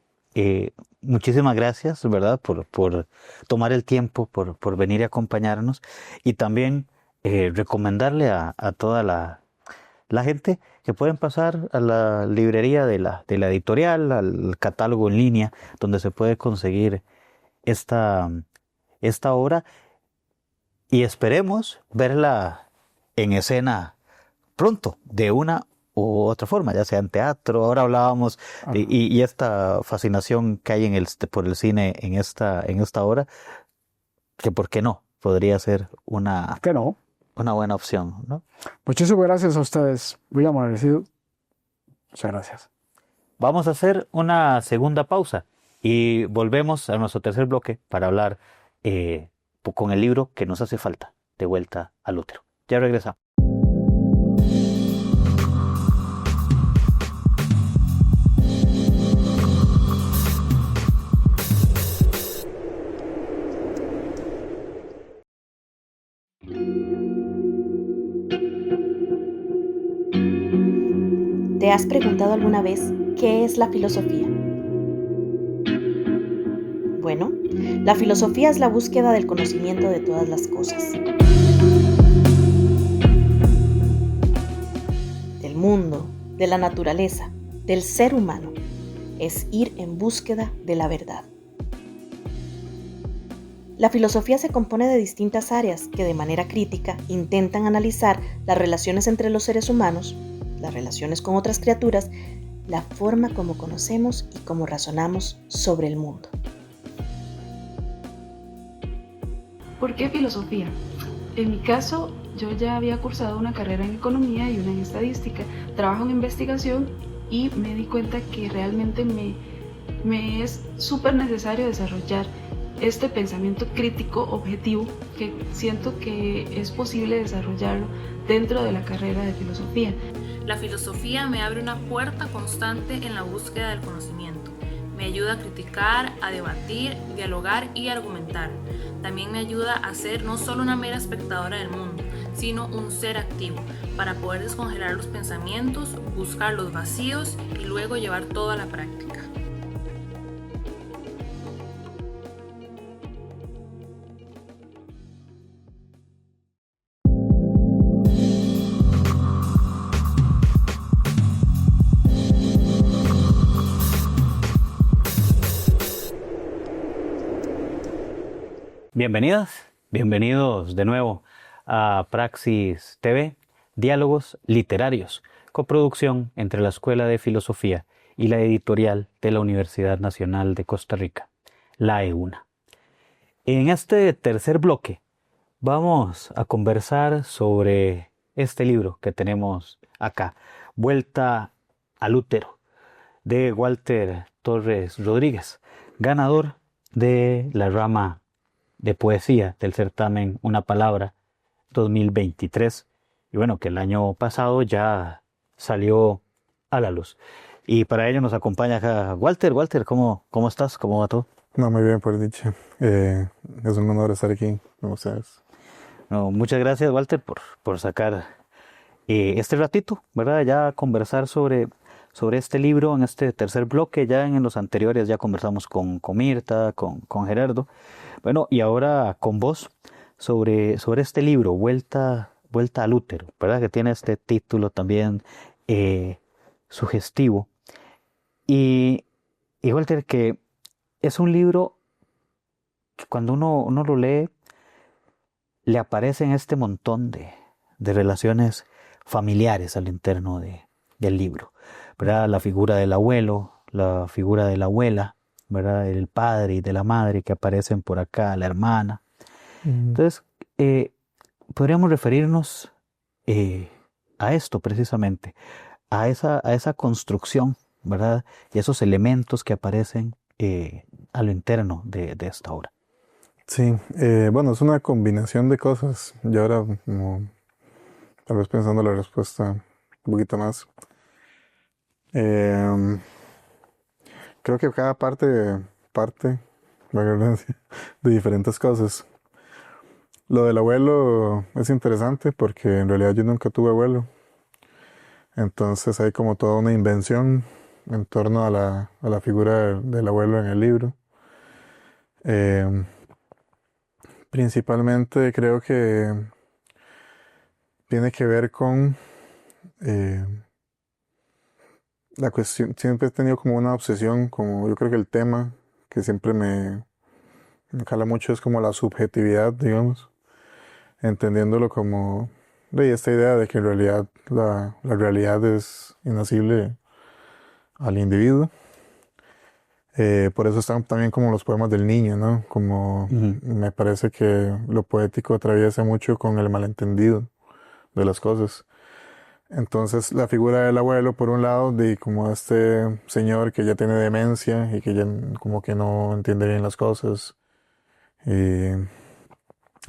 muchísimas gracias, ¿verdad?, por tomar el tiempo, por venir y acompañarnos, y también recomendarle a toda la gente que pueden pasar a la librería de la editorial, al catálogo en línea, donde se puede conseguir esta obra, y esperemos verla en escena pronto, de una u otra forma, ya sea en teatro. Ahora hablábamos y esta fascinación que hay por el cine en esta obra, que por qué no, podría ser una buena opción, ¿no? Muchísimas gracias a ustedes, muy agradecido. Muchas gracias. Vamos a hacer una segunda pausa y volvemos a nuestro tercer bloque para hablar con el libro que nos hace falta, De vuelta al útero. Ya regresamos. ¿Te has preguntado alguna vez qué es la filosofía? Bueno, la filosofía es la búsqueda del conocimiento de todas las cosas. Del mundo, de la naturaleza, del ser humano. Es ir en búsqueda de la verdad. La filosofía se compone de distintas áreas que de manera crítica intentan analizar las relaciones entre los seres humanos, las relaciones con otras criaturas, la forma como conocemos y cómo razonamos sobre el mundo. ¿Por qué filosofía? En mi caso, yo ya había cursado una carrera en economía y una en estadística, trabajo en investigación y me di cuenta que realmente me es súper necesario desarrollar este pensamiento crítico objetivo que siento que es posible desarrollarlo dentro de la carrera de filosofía. La filosofía me abre una puerta constante en la búsqueda del conocimiento. Me ayuda a criticar, a debatir, dialogar y argumentar. También me ayuda a ser no solo una mera espectadora del mundo, sino un ser activo, para poder descongelar los pensamientos, buscar los vacíos y luego llevar todo a la práctica. Bienvenidas, bienvenidos de nuevo a Praxis TV, Diálogos Literarios, coproducción entre la Escuela de Filosofía y la editorial de la Universidad Nacional de Costa Rica, la EUNA. En este tercer bloque vamos a conversar sobre este libro que tenemos acá, Vuelta al útero, de Walter Torres Rodríguez, ganador de la rama de poesía del certamen Una Palabra 2023, y bueno, que el año pasado ya salió a la luz. Y para ello nos acompaña acá Walter. Walter, ¿cómo estás? ¿Cómo va todo? No, muy bien, por dicho. Es un honor estar aquí con ustedes. No, muchas gracias, Walter, por sacar este ratito, ¿verdad? Ya conversar sobre este libro en este tercer bloque. Ya en los anteriores ya conversamos con Mirta, con Gerardo. Bueno, y ahora con vos sobre este libro, Vuelta al útero, ¿verdad? Que tiene este título también sugestivo. Y Walter, que es un libro que cuando uno lo lee, le aparecen este montón de relaciones familiares al interno del libro, ¿verdad? La figura del abuelo, la figura de la abuela, ¿verdad? El padre y de la madre que aparecen por acá, la hermana. Entonces, podríamos referirnos a esto precisamente, a esa construcción, ¿verdad? Y esos elementos que aparecen a lo interno de esta obra. Sí, bueno, es una combinación de cosas. Y ahora, como, tal vez pensando la respuesta un poquito más. Creo que cada parte, la redundancia, de diferentes cosas. Lo del abuelo es interesante porque en realidad yo nunca tuve abuelo. Entonces hay como toda una invención en torno a la figura del abuelo en el libro. Principalmente creo que tiene que ver con la cuestión. Siempre he tenido como una obsesión, como yo creo que el tema que siempre me cala mucho es como la subjetividad, digamos, entendiéndolo como esta idea de que en realidad la realidad es inasible al individuo. Por eso están también como los poemas del niño, ¿no? Como me parece que lo poético atraviesa mucho con el malentendido de las cosas. Entonces la figura del abuelo, por un lado, de como este señor que ya tiene demencia y que ya como que no entiende bien las cosas.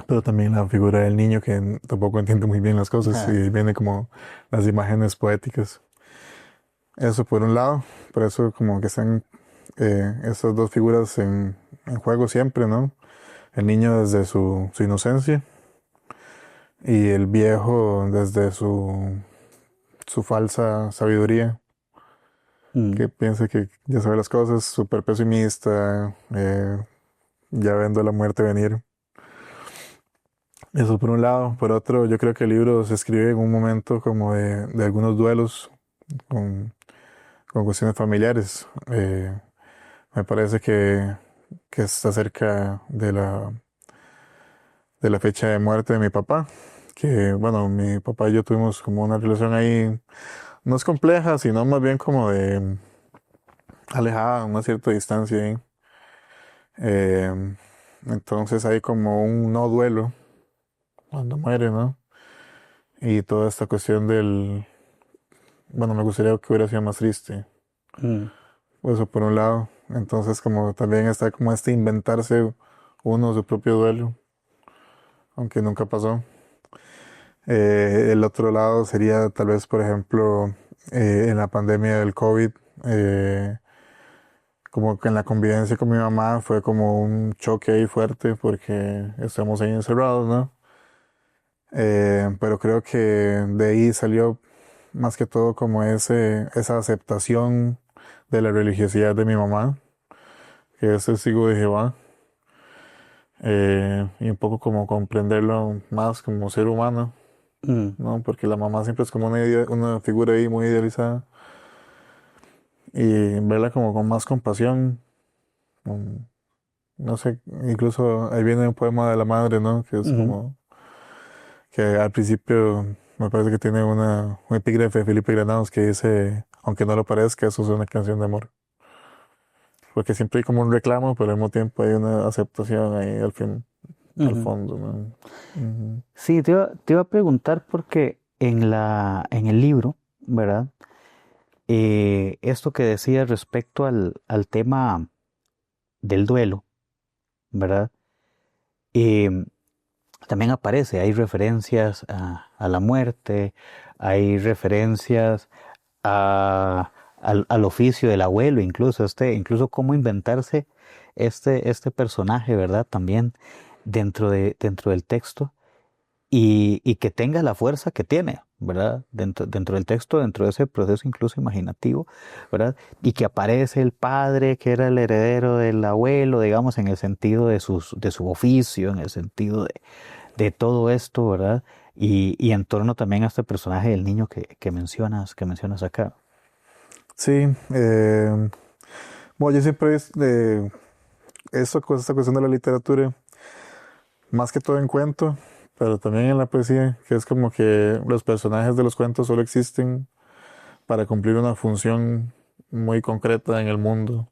Pero también la figura del niño que tampoco entiende muy bien las cosas y viene como las imágenes poéticas. Eso por un lado, por eso como que están estas dos figuras en juego siempre, ¿no? El niño desde su inocencia y el viejo desde su falsa sabiduría, que piensa que ya sabe las cosas, súper pesimista, ya viendo la muerte venir. Eso por un lado. Por otro, yo creo que el libro se escribe en un momento como de algunos duelos con cuestiones familiares. Me parece que está cerca de la fecha de muerte de mi papá, que bueno, mi papá y yo tuvimos como una relación ahí, no es compleja, sino más bien como de alejada, una cierta distancia ahí. Entonces hay como un no duelo cuando muere, ¿no? Y toda esta cuestión bueno, me gustaría que hubiera sido más triste. Eso por un lado. Entonces como también está como inventarse uno su propio duelo, aunque nunca pasó. El otro lado sería tal vez, por ejemplo, en la pandemia del COVID, como que en la convivencia con mi mamá fue como un choque ahí fuerte porque estamos ahí encerrados, ¿no? Pero creo que de ahí salió más que todo como esa aceptación de la religiosidad de mi mamá, que es testigo de Jehová, y un poco como comprenderlo más como ser humano, ¿no? Porque la mamá siempre es como una figura ahí muy idealizada, y verla como con más compasión, no sé, incluso ahí viene un poema de la madre, ¿no? Que es como que al principio me parece que tiene un epígrafe de Felipe Granados que dice, aunque no lo parezca, eso es una canción de amor. Porque siempre hay como un reclamo, pero al mismo tiempo hay una aceptación ahí al fondo, ¿no? Sí, te iba a preguntar porque en el libro, ¿verdad? Esto que decías respecto al tema del duelo, ¿verdad? también aparece, hay referencias a la muerte, hay referencias al oficio del abuelo, incluso cómo inventarse este personaje, ¿verdad? También dentro del texto y que tenga la fuerza que tiene, ¿verdad? Dentro del texto, dentro de ese proceso incluso imaginativo, ¿verdad? Y que aparece el padre que era el heredero del abuelo, digamos, en el sentido de su oficio, en el sentido de todo esto, ¿verdad? Y en torno también a este personaje del niño que mencionas acá. Sí, bueno, yo siempre esta cuestión de la literatura, más que todo en cuento, pero también en la poesía, que es como que los personajes de los cuentos solo existen para cumplir una función muy concreta en el mundo.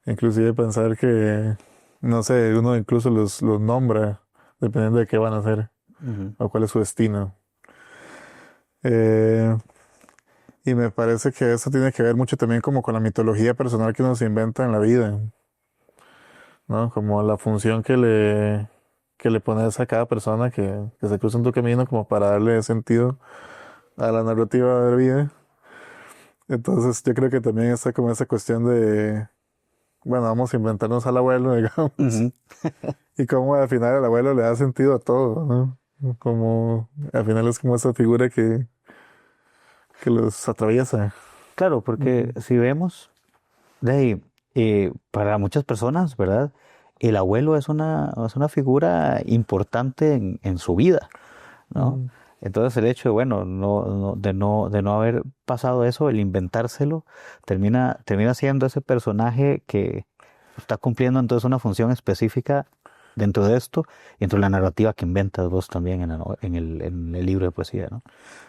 Inclusive pensar que, no sé, uno incluso los nombra dependiendo de qué van a hacer o cuál es su destino. Y me parece que eso tiene que ver mucho también como con la mitología personal que uno se inventa en la vida, ¿no? Como la función que le pones a cada persona que se cruza en tu camino como para darle sentido a la narrativa de la vida. Entonces yo creo que también está como esa cuestión de, bueno, vamos a inventarnos al abuelo, digamos, y cómo al final el abuelo le da sentido a todo, ¿no? Como al final es como esa figura que los atraviesa. Claro, porque si vemos, para muchas personas, ¿verdad? El abuelo es una figura importante en su vida, ¿no? Entonces el hecho de, bueno, de no haber pasado eso, el inventárselo, termina siendo ese personaje que está cumpliendo entonces una función específica dentro de esto y dentro de la narrativa que inventas vos también en el libro de poesía, ¿no?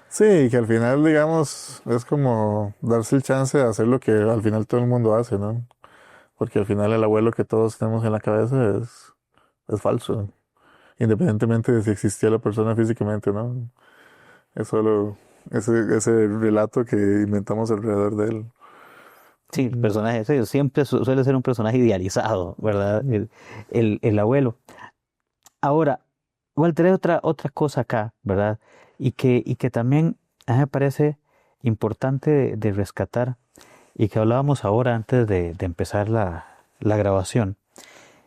Sí, que al final, digamos, es como darse el chance de hacer lo que al final todo el mundo hace, ¿no? Porque al final el abuelo que todos tenemos en la cabeza es falso, independientemente de si existía la persona físicamente, ¿no? Es solo ese relato que inventamos alrededor de él. Sí, el personaje siempre suele ser un personaje idealizado, ¿verdad? El abuelo. Ahora, Walter, hay otra cosa acá, ¿verdad? Y que también a mí me parece importante de rescatar y que hablábamos ahora antes de empezar la grabación,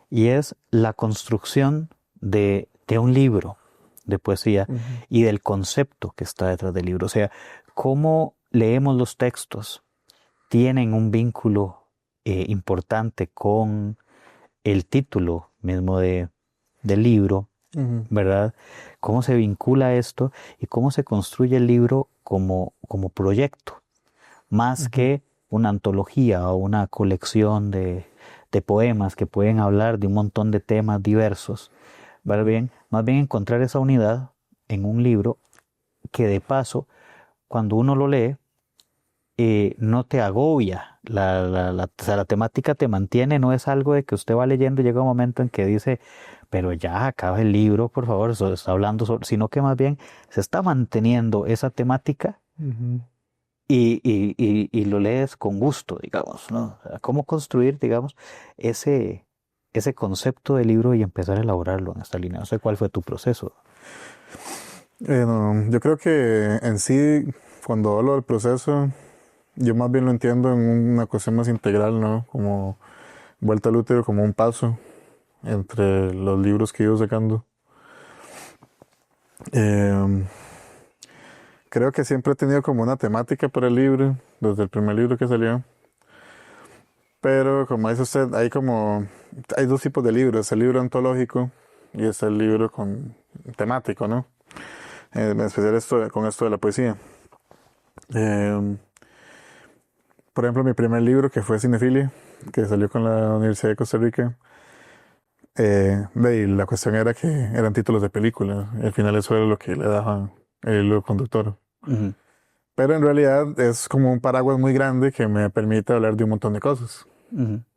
y es la construcción de un libro de poesía y del concepto que está detrás del libro. O sea, cómo leemos los textos tienen un vínculo importante con el título mismo del libro, ¿verdad? Cómo se vincula esto y cómo se construye el libro como proyecto, más que una antología o una colección de poemas que pueden hablar de un montón de temas diversos, ¿verdad? Más bien encontrar esa unidad en un libro que de paso, cuando uno lo lee, no te agobia, o sea, la temática te mantiene, no es algo de que usted va leyendo y llega un momento en que dice, pero ya acaba el libro, por favor, eso está hablando sino que más bien se está manteniendo esa temática y lo lees con gusto, digamos, ¿no? O sea, cómo construir, digamos, ese concepto de libro y empezar a elaborarlo en esta línea. No sé cuál fue tu proceso. No, yo creo que en sí, cuando hablo del proceso, yo más bien lo entiendo en una cuestión más integral, ¿no? Como vuelta al útero, como un paso entre los libros que he ido sacando. Creo que siempre he tenido como una temática por el libro, desde el primer libro que salió. Pero como dice usted, hay dos tipos de libros, el libro antológico y el libro temático, ¿no? En especial con esto de la poesía. Por ejemplo, mi primer libro, que fue Cinefilia, que salió con la Universidad de Costa Rica, la cuestión era que eran títulos de películas, y al final eso era lo que le daba el hilo conductor. Pero en realidad es como un paraguas muy grande que me permite hablar de un montón de cosas.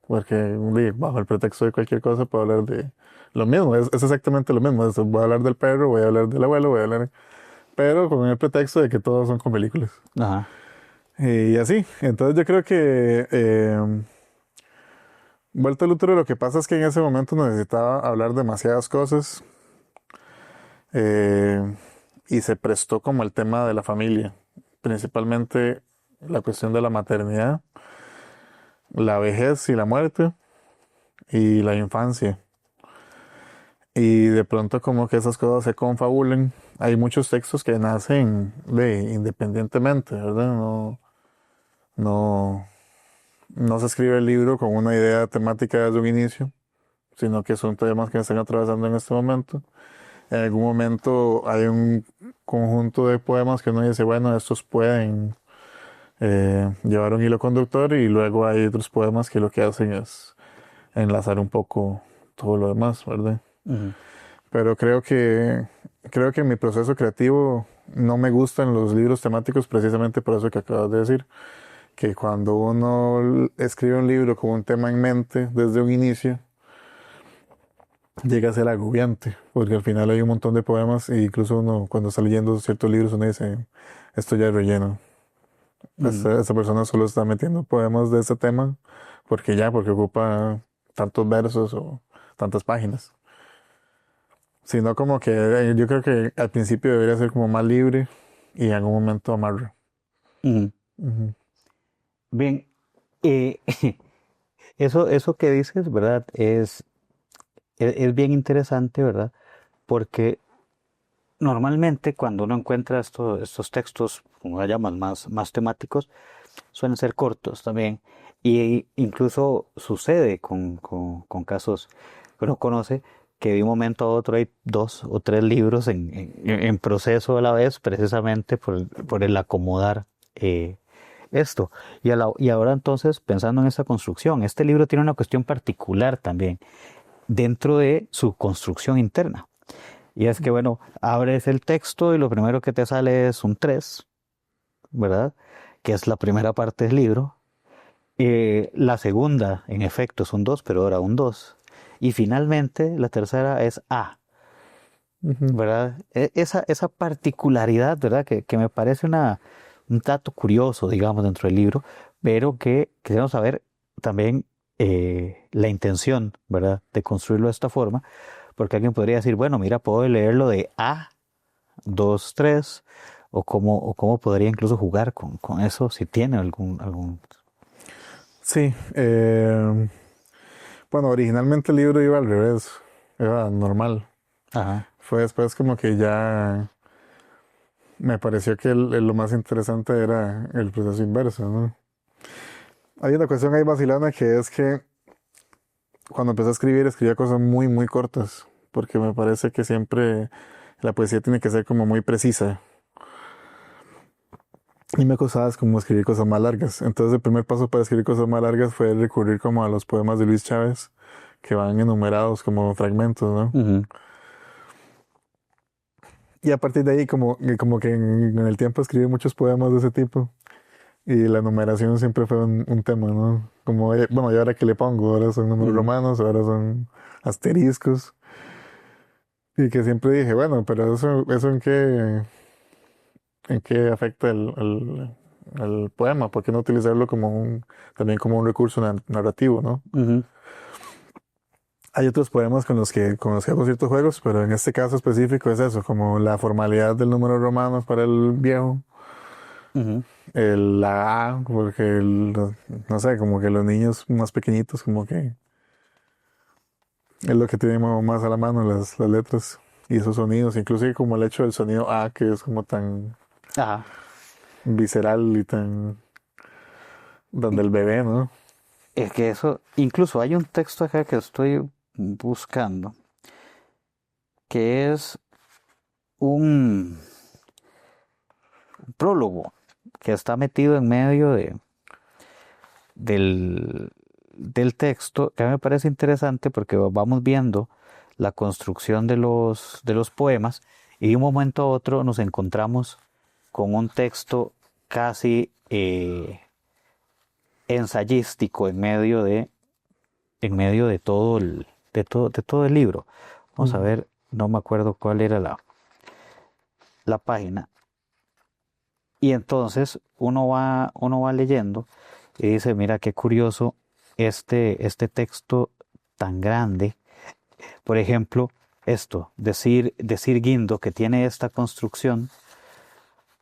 Porque bajo el pretexto de cualquier cosa puedo hablar de lo mismo, es exactamente lo mismo. Voy a hablar del perro, voy a hablar del abuelo, pero con el pretexto de que todos son con películas. Ajá. Y así, entonces yo creo que vuelta al útero, lo que pasa es que en ese momento necesitaba hablar demasiadas cosas y se prestó como el tema de la familia, principalmente la cuestión de la maternidad, la vejez y la muerte y la infancia. Y de pronto como que esas cosas se confabulen. Hay muchos textos que nacen independientemente, ¿verdad? No, no se escribe el libro con una idea temática desde un inicio, sino que son temas que están atravesando en este momento. En algún momento hay un conjunto de poemas que uno dice, bueno, estos pueden llevar un hilo conductor, y luego hay otros poemas que lo que hacen es enlazar un poco todo lo demás, ¿verdad? Ujú. Pero creo que mi proceso creativo no me gustan los libros temáticos precisamente por eso que acabas de decir, que cuando uno escribe un libro con un tema en mente desde un inicio, llega a ser agobiante, porque al final hay un montón de poemas e incluso uno cuando está leyendo ciertos libros uno dice, esto ya es relleno. Esta persona solo está metiendo poemas de ese tema porque ocupa tantos versos o tantas páginas. Sino como que yo creo que al principio debería ser como más libre y en algún momento amarre. Ujú. Ujú. Bien, eh, eso que dices, ¿verdad? Es bien interesante, ¿verdad? Porque normalmente cuando uno encuentra estos textos, como la llaman, más temáticos, suelen ser cortos también. Y incluso sucede con casos que uno conoce, que de un momento a otro hay 2 o 3 libros en proceso a la vez, precisamente por el acomodar esto. Y ahora entonces, pensando en esta construcción, este libro tiene una cuestión particular también dentro de su construcción interna. Y es que, bueno, abres el texto y lo primero que te sale es un 3, ¿verdad? Que es la primera parte del libro. La segunda, en efecto, es un 2, pero ahora un 2. Y finalmente, la tercera es A, Ujú. ¿verdad? Esa particularidad, ¿verdad? Que me parece un dato curioso, digamos, dentro del libro, pero que queremos saber también la intención, ¿verdad? De construirlo de esta forma, porque alguien podría decir, bueno, mira, puedo leerlo de A, 2, 3, o cómo podría incluso jugar con eso, si tiene algún... Sí, bueno, originalmente el libro iba al revés, iba normal. Ajá. Fue después como que ya me pareció que lo más interesante era el proceso inverso, ¿no? Hay una cuestión ahí vacilona que es que cuando empecé a escribir, escribía cosas muy, muy cortas, porque me parece que siempre la poesía tiene que ser como muy precisa. Y me costaba como escribir cosas más largas. Entonces el primer paso para escribir cosas más largas fue recurrir como a los poemas de Luis Chávez, que van enumerados como fragmentos, ¿no? Ujú. Y a partir de ahí como que en el tiempo escribí muchos poemas de ese tipo. Y la numeración siempre fue un tema, ¿no? Como, bueno, ¿y ahora qué le pongo? Ahora son números romanos, ahora son asteriscos. Y que siempre dije, bueno, pero eso ¿en qué afecta el poema? ¿Por qué no utilizarlo también como un recurso narrativo, ¿no? Ujú. Hay otros poemas con los que hago ciertos juegos, pero en este caso específico es eso, como la formalidad del número romano para el viejo, Ujú. la A, porque no sé, como que los niños más pequeñitos, como que es lo que tienen más a la mano las letras y esos sonidos, inclusive como el hecho del sonido A, que es como tan Ajá. visceral y tan donde el bebé, ¿no? Es que eso, incluso hay un texto acá que estoy buscando, que es un prólogo que está metido en medio del texto, que a mí me parece interesante porque vamos viendo la construcción de los poemas y de un momento a otro nos encontramos con un texto casi ensayístico en medio de todo el libro. Vamos a ver, no me acuerdo cuál era la página. Y entonces uno va leyendo y dice, mira qué curioso este texto tan grande. Por ejemplo, esto, decir guindo, que tiene esta construcción,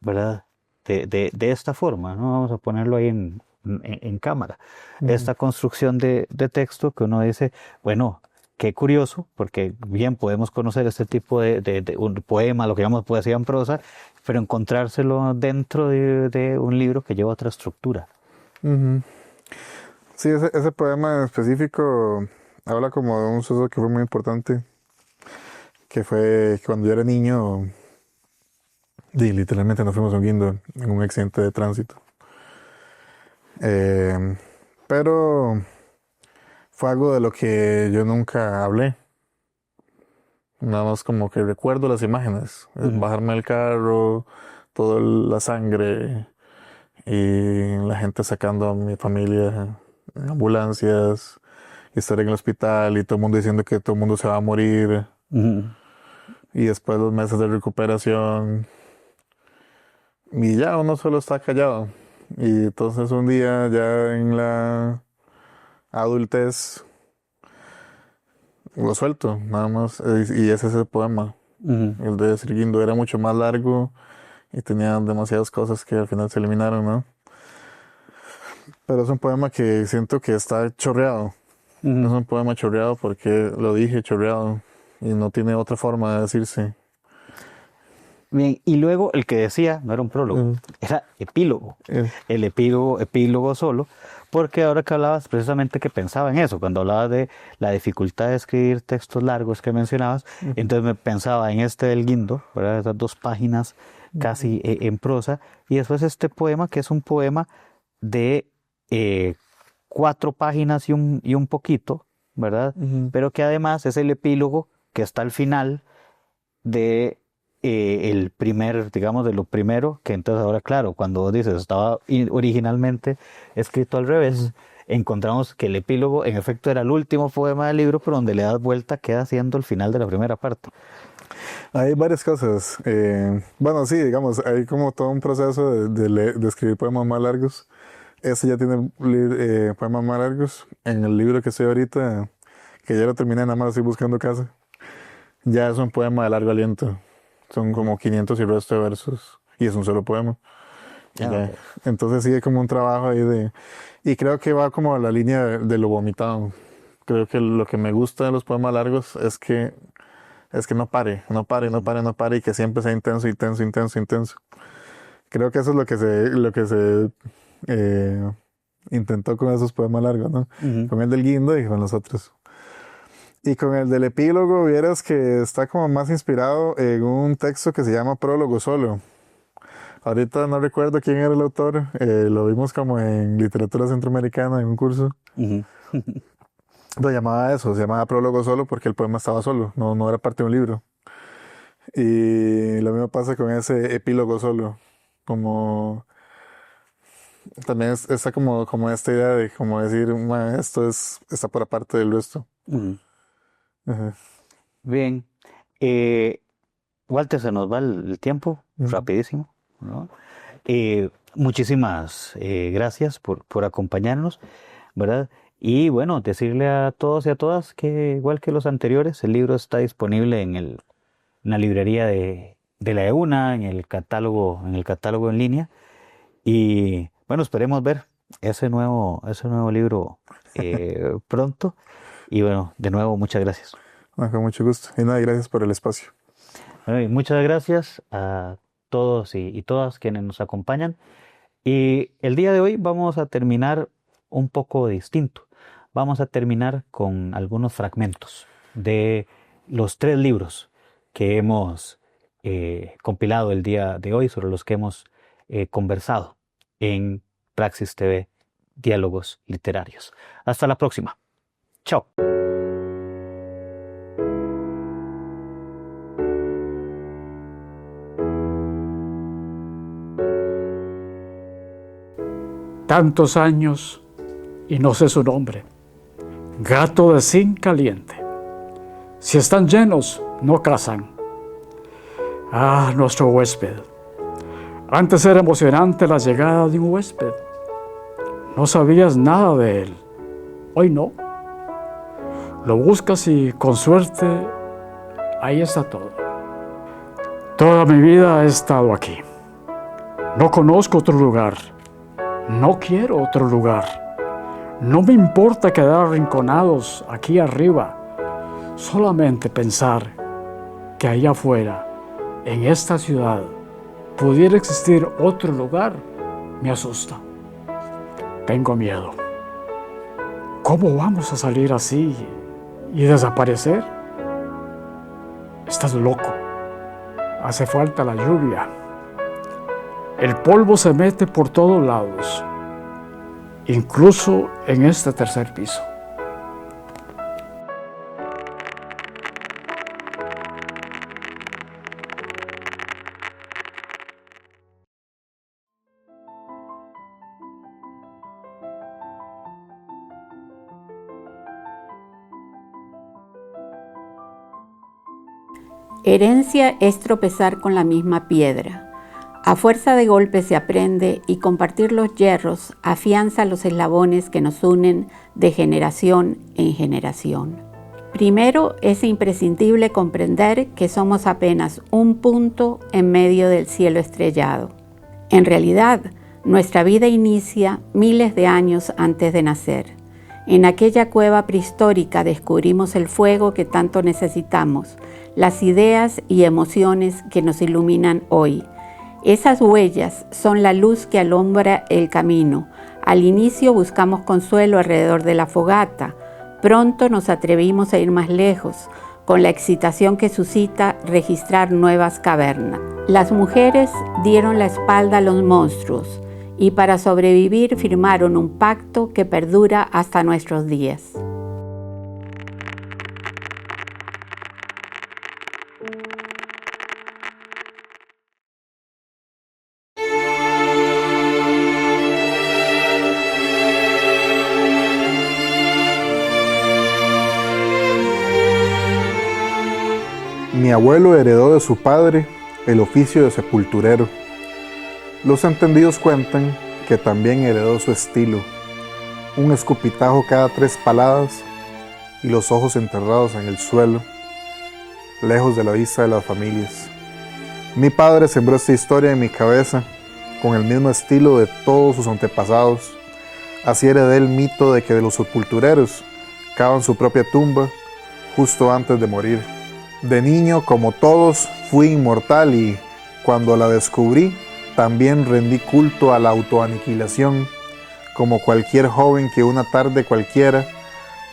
¿verdad? De esta forma, ¿no? Vamos a ponerlo ahí en cámara. Esta construcción de texto que uno dice, bueno, qué curioso, porque bien podemos conocer este tipo de un poema, lo que llamamos poesía en prosa, pero encontrárselo dentro de un libro que lleva otra estructura. Sí, ese poema en específico habla como de un suceso que fue muy importante, que fue cuando yo era niño, y literalmente nos fuimos a un guindo en un accidente de tránsito. Pero fue algo de lo que yo nunca hablé. Nada más como que recuerdo las imágenes. Bajarme del carro, toda la sangre y la gente sacando a mi familia en ambulancias, y estar en el hospital y todo el mundo diciendo que todo el mundo se va a morir. Y después los meses de recuperación. Y ya uno solo está callado. Y entonces un día ya en la adultez lo suelto, nada más. Y ese es el poema. El de Decir Guindo era mucho más largo y tenía demasiadas cosas que al final se eliminaron, ¿no? Pero es un poema que siento que está chorreado. Es un poema chorreado porque lo dije chorreado y no tiene otra forma de decirse. Bien, y luego el que decía, no era un prólogo, era epílogo. El epílogo solo, porque ahora que hablabas precisamente que pensaba en eso, cuando hablabas de la dificultad de escribir textos largos que mencionabas, entonces me pensaba en este del Guindo, ¿verdad? Esas 2 páginas casi en prosa, y después este poema que es un poema de 4 páginas y un poquito, ¿verdad? Pero que además es el epílogo que está al final de el primer, digamos, de lo primero, que entonces ahora, claro, cuando vos dices estaba originalmente escrito al revés, encontramos que el epílogo en efecto era el último poema del libro, pero donde le das vuelta queda siendo el final de la primera parte. Hay varias cosas. Bueno, sí, digamos, hay como todo un proceso de escribir poemas más largos. Este ya tiene poemas más largos. En el libro que estoy ahorita, que ya lo terminé, nada más estoy buscando casa, ya es un poema de largo aliento. Son como 500 y resto de versos. Y es un solo poema. Okay. Entonces sí, hay como un trabajo ahí y creo que va como a la línea de lo vomitado. Creo que lo que me gusta de los poemas largos es que no pare, y que siempre sea intenso. Creo que eso es lo que se intentó con esos poemas largos, ¿no? Con el del Guindo y con los otros. Y con el del epílogo, vieras que está como más inspirado en un texto que se llama Prólogo Solo. Ahorita no recuerdo quién era el autor, lo vimos como en literatura centroamericana en un curso. Lo llamaba eso, se llamaba Prólogo Solo porque el poema estaba solo, no era parte de un libro. Y lo mismo pasa con ese epílogo solo, como también está como esta idea de como decir, esto está por aparte del resto. Bien, Walter, se nos va el tiempo rapidísimo, ¿no? Muchísimas gracias por acompañarnos, ¿verdad? Y bueno, decirle a todos y a todas que igual que los anteriores, el libro está disponible en la librería de la EUNA, en el catálogo en línea. Y bueno, esperemos ver ese nuevo libro pronto. Y bueno, de nuevo, muchas gracias. Con mucho gusto. Y nada, gracias por el espacio. Bueno, y muchas gracias a todos y todas quienes nos acompañan. Y el día de hoy vamos a terminar un poco distinto. Vamos a terminar con algunos fragmentos de los 3 libros que hemos compilado el día de hoy, sobre los que hemos conversado en Praxis TV, Diálogos Literarios. Hasta la próxima. Chao. Tantos años y no sé su nombre. Gato de zinc caliente. Si están llenos, no cazan. Ah, nuestro huésped. Antes era emocionante la llegada de un huésped. No sabías nada de él. Hoy no. Lo buscas y con suerte Ahí está todo. Toda mi vida he estado aquí. No conozco otro lugar. No quiero otro lugar. No me importa quedar arrinconados aquí arriba. Solamente pensar que allá afuera, en esta ciudad, pudiera existir otro lugar, me asusta. Tengo miedo. ¿Cómo vamos a salir así y desaparecer? Estás loco. Hace falta la lluvia. El polvo se mete por todos lados, incluso en este tercer piso. Herencia es tropezar con la misma piedra. A fuerza de golpes se aprende y compartir los hierros afianza los eslabones que nos unen de generación en generación. Primero, es imprescindible comprender que somos apenas un punto en medio del cielo estrellado. En realidad, nuestra vida inicia miles de años antes de nacer. En aquella cueva prehistórica descubrimos el fuego que tanto necesitamos, las ideas y emociones que nos iluminan hoy. Esas huellas son la luz que alumbra el camino. Al inicio buscamos consuelo alrededor de la fogata. Pronto nos atrevimos a ir más lejos, con la excitación que suscita registrar nuevas cavernas. Las mujeres dieron la espalda a los monstruos y para sobrevivir firmaron un pacto que perdura hasta nuestros días. Mi abuelo heredó de su padre el oficio de sepulturero. Los entendidos cuentan que también heredó su estilo, un escupitajo cada 3 paladas y los ojos enterrados en el suelo, lejos de la vista de las familias. Mi padre sembró esta historia en mi cabeza con el mismo estilo de todos sus antepasados. Así heredé el mito de que los sepultureros cavan su propia tumba justo antes de morir. De niño, como todos, fui inmortal y, cuando la descubrí, también rendí culto a la autoaniquilación, como cualquier joven que una tarde cualquiera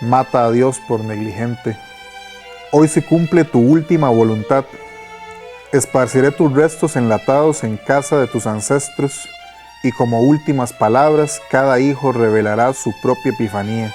mata a Dios por negligente. Hoy se cumple tu última voluntad. Esparciré tus restos enlatados en casa de tus ancestros, y como últimas palabras, cada hijo revelará su propia epifanía.